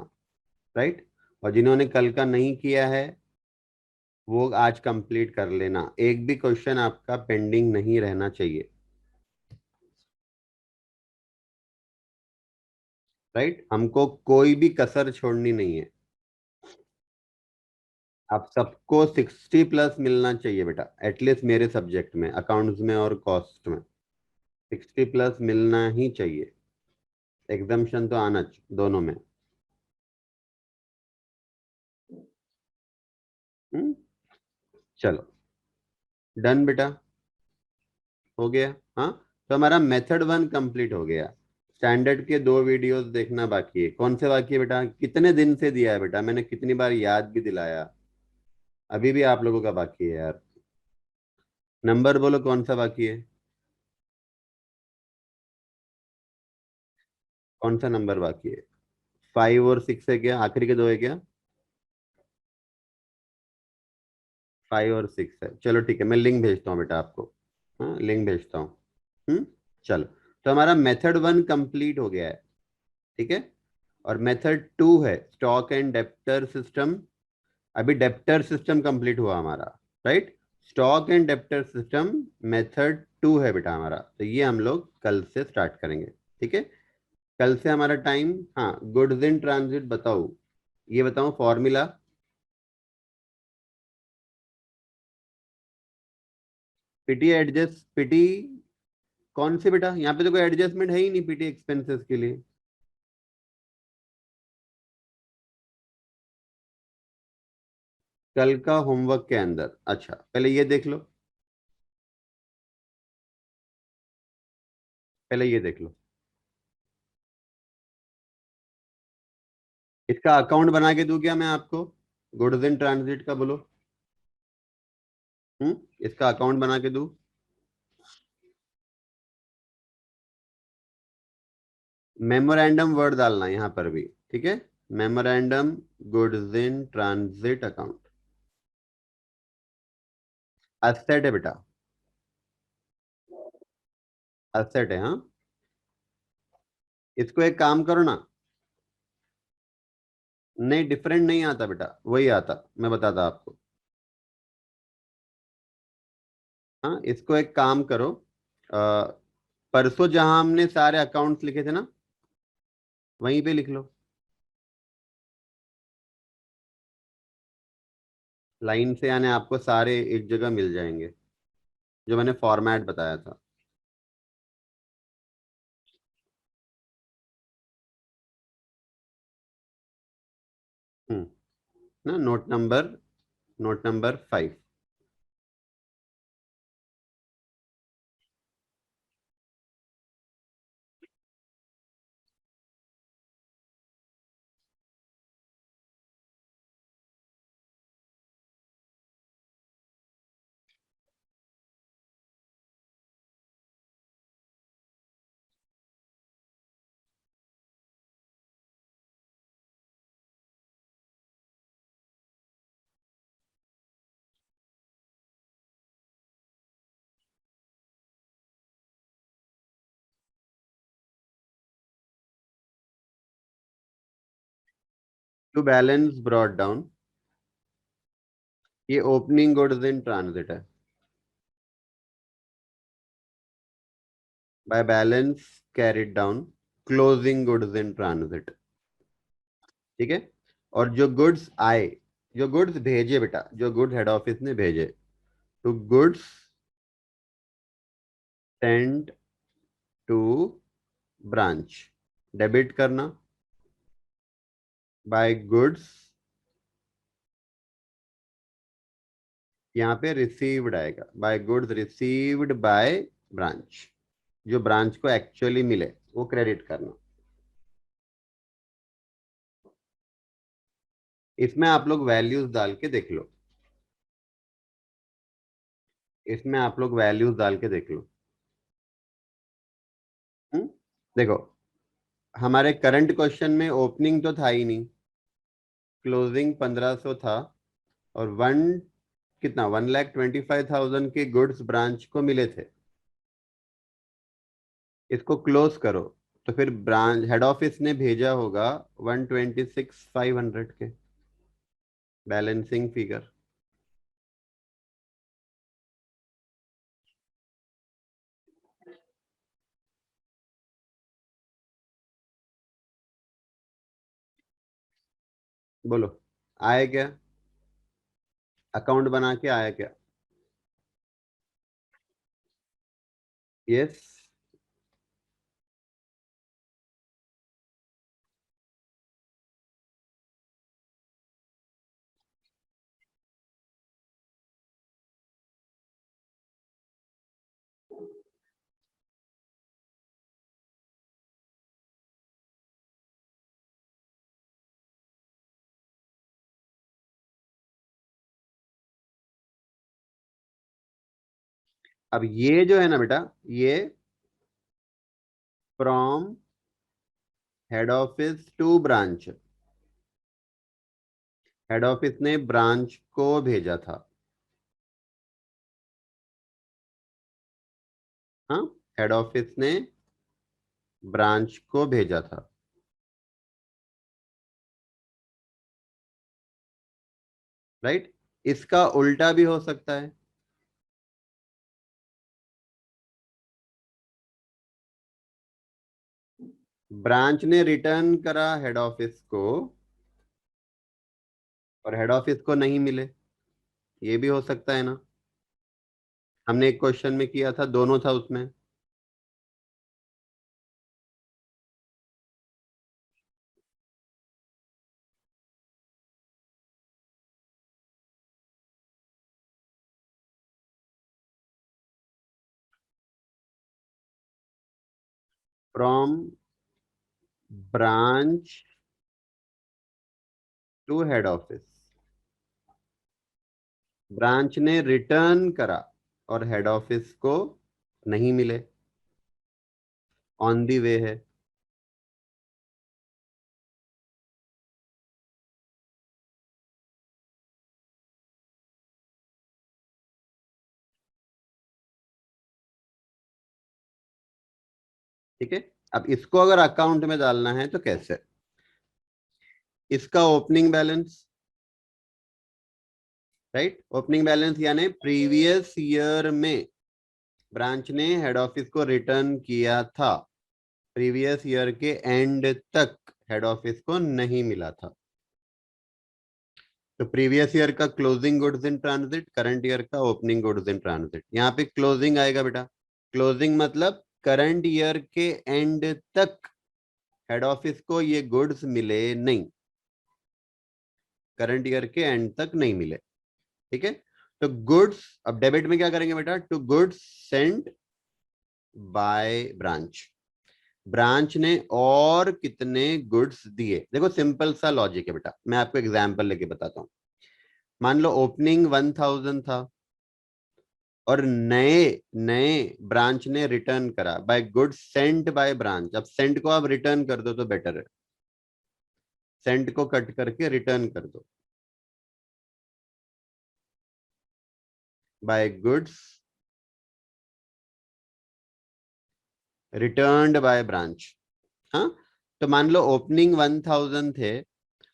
राइट। और जिन्होंने कल का नहीं किया है, वो आज कंप्लीट कर लेना। एक भी क्वेश्चन आपका पेंडिंग नहीं रहना चाहिए। राइट, हमको कोई भी कसर छोड़नी नहीं है। आप सबको 60+ मिलना चाहिए बेटा, एटलीस्ट मेरे सब्जेक्ट में, अकाउंट्स में और कॉस्ट में 60+ मिलना ही चाहिए। एग्जाम्शन तो आना दोनों में। हम्म, चलो, डन बेटा, हो गया। हाँ, तो हमारा मेथड 1 कंप्लीट हो गया। स्टैंडर्ड के दो वीडियोस देखना बाकी है। कौन से बाकी है बेटा? कितने दिन से दिया है बेटा, मैंने कितनी बार याद भी दिलाया, अभी भी आप लोगों का बाकी है यार। नंबर बोलो कौन सा बाकी है? कौन सा नंबर बाकी है? 5 और 6 है क्या, आखिरी के दो है क्या? 5 और 6 है, चलो ठीक है, मैं लिंक भेजता हूँ बेटा आपको। हाँ, लिंक भेजता हूँ। चलो, तो हमारा मेथड 1 कंप्लीट हो गया है। ठीक है। और मेथड 2 है स्टॉक एंड डेप्टर सिस्टम। अभी डेप्टर सिस्टम कंप्लीट हुआ हमारा। Right. Stock and debtor system method 2 है बेटा हमारा, तो ये हम लोग कल से स्टार्ट करेंगे। ठीक है। कल से हमारा टाइम, हाँ, गुड्स इन ट्रांजिट बताओ, ये बताओ फॉर्मूला। पीटी एडजस्ट, पीटी कौन सी बेटा? यहाँ पे तो कोई एडजस्टमेंट है ही नहीं पीटी एक्सपेंसेस के लिए। कल का होमवर्क के अंदर, अच्छा पहले ये देख लो, पहले ये देख लो। इसका अकाउंट बना के दूं क्या मैं आपको? गुड्स इन ट्रांजिट का बोलो। इसका अकाउंट बना के दूं? मेमोरेंडम वर्ड डालना है यहाँ पर भी। ठीक है। Memorandum goods in transit account. Asset है बेटा, असेट है। हाँ, इसको एक काम करो ना। नहीं, डिफरेंट नहीं आता बेटा, वही आता, मैं बताता आपको। हाँ, इसको एक काम करो। अ, परसों जहां हमने सारे अकाउंट्स लिखे थे ना, वहीं पे लिख लो। लाइन से, यानी आपको सारे एक जगह मिल जाएंगे, जो मैंने फॉर्मेट बताया था। ना, note number 5। To balance brought down, ये ओपनिंग गुड्स इन ट्रांजिट है। By balance carried down closing goods in transit. ठीक है। और जो गुड्स आए, जो गुड्स भेजे बेटा, जो गुड्स हेड ऑफिस ने भेजे, to goods send to branch, debit करना। बाय गुड्स, यहाँ पे रिसीव्ड आएगा, by goods received by branch, जो ब्रांच को एक्चुअली मिले वो क्रेडिट करना। इसमें आप लोग वैल्यूज डाल के देख लो, इसमें आप लोग वैल्यूज डाल के देख लो। देखो, हमारे करंट क्वेश्चन में ओपनिंग तो था ही नहीं, क्लोजिंग 1500 था, और कितना 1,25,000 के गुड्स ब्रांच को मिले थे। इसको क्लोज करो, तो फिर ब्रांच हेड ऑफिस ने भेजा होगा 126,500 के बैलेंसिंग फिगर। बोलो, आया क्या? अकाउंट बना के आया क्या? यस। अब ये जो है ना बेटा, ये from head office to branch, head office ने ब्रांच को भेजा था। हाँ, हेड ऑफिस ने ब्रांच को भेजा था, राइट। इसका उल्टा भी हो सकता है, ब्रांच ने रिटर्न करा हेड ऑफिस को, और हेड ऑफिस को नहीं मिले, ये भी हो सकता है ना। हमने एक क्वेश्चन में किया था, दोनों था उसमें। From branch to head office, branch ने रिटर्न करा और हेड ऑफिस को नहीं मिले, ऑन दी वे है। ठीक है, अब इसको अगर अकाउंट में डालना है तो कैसे? इसका opening balance, right, opening balance यानी प्रीवियस ईयर में ब्रांच ने हेड ऑफिस को रिटर्न किया था, प्रीवियस ईयर के एंड तक हेड ऑफिस को नहीं मिला था। तो प्रीवियस ईयर का closing goods in transit, current year का ओपनिंग गुड्स इन ट्रांजिट। यहाँ पे क्लोजिंग आएगा बेटा, क्लोजिंग मतलब करंट ईयर के एंड तक हेड ऑफिस को ये गुड्स मिले नहीं, करंट ईयर के एंड तक नहीं मिले। ठीक है, तो गुड्स, अब डेबिट में क्या करेंगे बेटा? To goods sent by branch, branch ने और कितने गुड्स दिए। देखो सिंपल सा लॉजिक है बेटा, मैं आपको एग्जांपल लेके बताता हूं। मान लो ओपनिंग 1,000 था, और नए नए ब्रांच ने रिटर्न करा by goods sent by branch. अब सेंट को आप रिटर्न कर दो तो बेटर है, सेंट को कट करके रिटर्न कर दो, by goods returned by branch. हाँ, तो मान लो ओपनिंग 1,000 थे,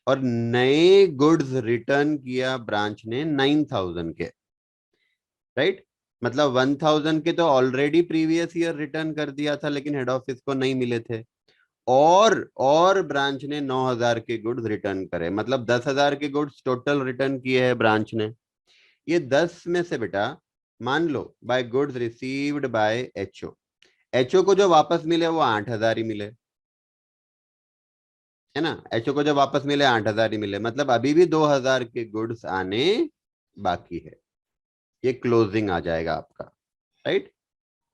और नए गुड्स रिटर्न किया ब्रांच ने 9,000 के, राइट। मतलब 1,000 के तो ऑलरेडी प्रीवियस ईयर रिटर्न कर दिया था, लेकिन हेड ऑफिस को नहीं मिले थे। और ब्रांच ने 9,000 के गुड्स रिटर्न करे, मतलब 10,000 के गुड्स टोटल रिटर्न किए हैं ब्रांच ने। ये 10 में से बेटा, मान लो by goods received by HO, HO को जो वापस मिले वो 8,000 ही मिले, है ना। एचओ को जो वापस मिले 8,000 ही मिले, मतलब अभी भी 2,000 के गुड्स आने बाकी है। ये क्लोजिंग आ जाएगा आपका, राइट।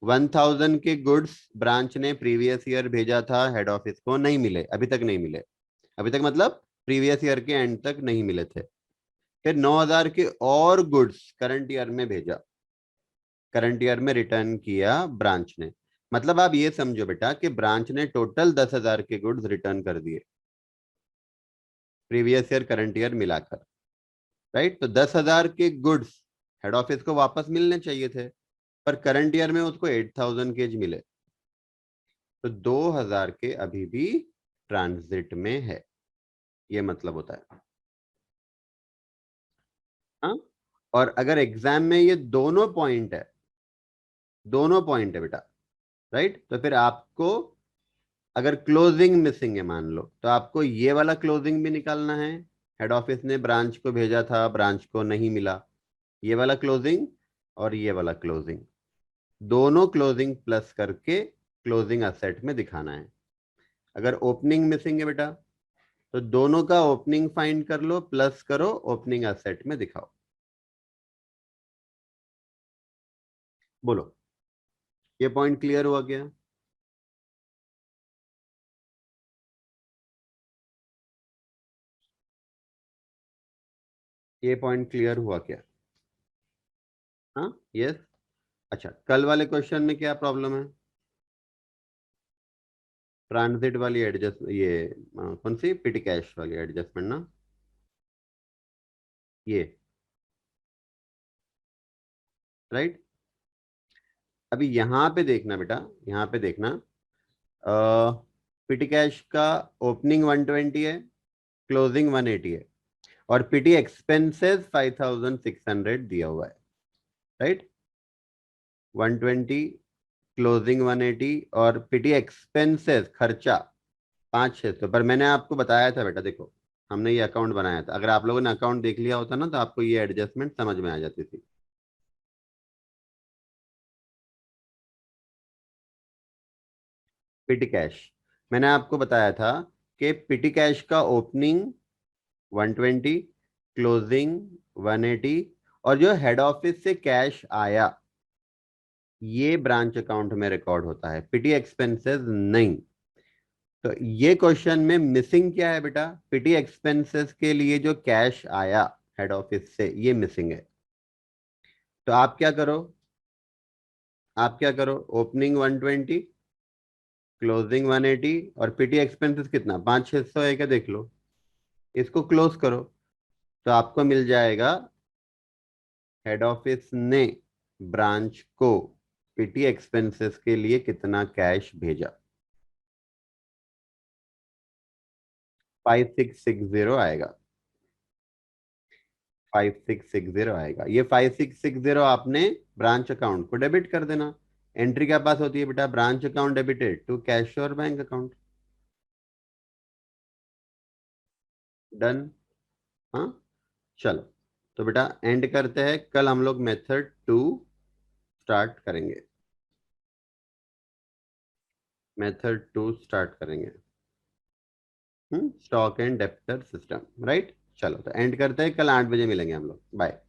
1,000 के गुड्स ब्रांच ने प्रीवियस ईयर भेजा था, हेड ऑफिस को नहीं मिले, अभी तक नहीं मिले। अभी तक मतलब प्रीवियस ईयर के एंड तक नहीं मिले थे। फिर 9,000 के और गुड्स करंट ईयर में भेजा, करंट ईयर में रिटर्न किया ब्रांच ने। मतलब आप ये समझो बेटा कि ब्रांच ने टोटल 10,000 के गुड्स रिटर्न कर दिए प्रीवियस ईयर करंट ईयर मिलाकर, राइट। तो 10,000 के गुड्स हेड ऑफिस को वापस मिलने चाहिए थे, पर करंट ईयर में उसको 8,000 केज मिले, तो 2,000 के अभी भी ट्रांजिट में है, ये मतलब होता है। हाँ, और अगर एग्जाम में ये दोनों पॉइंट है, दोनों पॉइंट है बेटा, राइट, तो फिर आपको अगर क्लोजिंग मिसिंग है मान लो, तो आपको ये वाला क्लोजिंग भी निकालना है। हेड ऑफिस ने ब्रांच को भेजा था, ब्रांच को नहीं मिला, ये वाला क्लोजिंग और ये वाला क्लोजिंग, दोनों क्लोजिंग प्लस करके क्लोजिंग असेट में दिखाना है। अगर ओपनिंग मिसिंग है बेटा, तो दोनों का ओपनिंग फाइंड कर लो, प्लस करो, ओपनिंग असेट में दिखाओ। बोलो, ये पॉइंट क्लियर हुआ क्या? ये पॉइंट क्लियर हुआ क्या? हाँ, यस। अच्छा, कल वाले क्वेश्चन में क्या प्रॉब्लम है? ट्रांजिट वाली एडजस्ट, ये कौन सी, पिटी कैश वाली एडजस्टमेंट ना, ये, राइट। अभी यहां पे देखना बेटा, यहां पे देखना, पिटी कैश का ओपनिंग 120 है, क्लोजिंग 180 है, और पिटी एक्सपेंसेस 5,600 दिया हुआ है, राइट। 120, क्लोजिंग 180, और पिटी एक्सपेंसेस खर्चा 5,600। पर मैंने आपको बताया था बेटा, देखो हमने ये अकाउंट बनाया था, अगर आप लोगों ने अकाउंट देख लिया होता ना, तो आपको ये एडजस्टमेंट समझ में आ जाती थी। पिटी कैश, मैंने आपको बताया था कि पिटी कैश का ओपनिंग 120, क्लोजिंग 180, और जो हेड ऑफिस से कैश आया ये ब्रांच अकाउंट में रिकॉर्ड होता है, पिटी एक्सपेंसेस नहीं। तो ये क्वेश्चन में मिसिंग क्या है बेटा? पिटी एक्सपेंसेस के लिए जो कैश आया हेड ऑफिस से, ये मिसिंग है। तो आप क्या करो, आप क्या करो, ओपनिंग 120, क्लोजिंग 180, और पीटी एक्सपेंसेस कितना, 5,600 है क्या, देख लो, इसको क्लोज करो, तो आपको मिल जाएगा हेड ऑफिस ने ब्रांच को पीटी एक्सपेंसेस के लिए कितना कैश भेजा। 5,660 आएगा, 5,660 आएगा। ये 5,660 आपने ब्रांच अकाउंट को डेबिट कर देना। एंट्री क्या पास होती है बेटा, branch account debited to cash और बैंक अकाउंट। डन। हाँ, चलो, तो बेटा एंड करते हैं, कल हम लोग मेथड 2 स्टार्ट करेंगे, मेथड 2 स्टार्ट करेंगे। Stock and debtor system, right. चलो, तो एंड करते हैं, कल 8 बजे मिलेंगे हम लोग, बाय।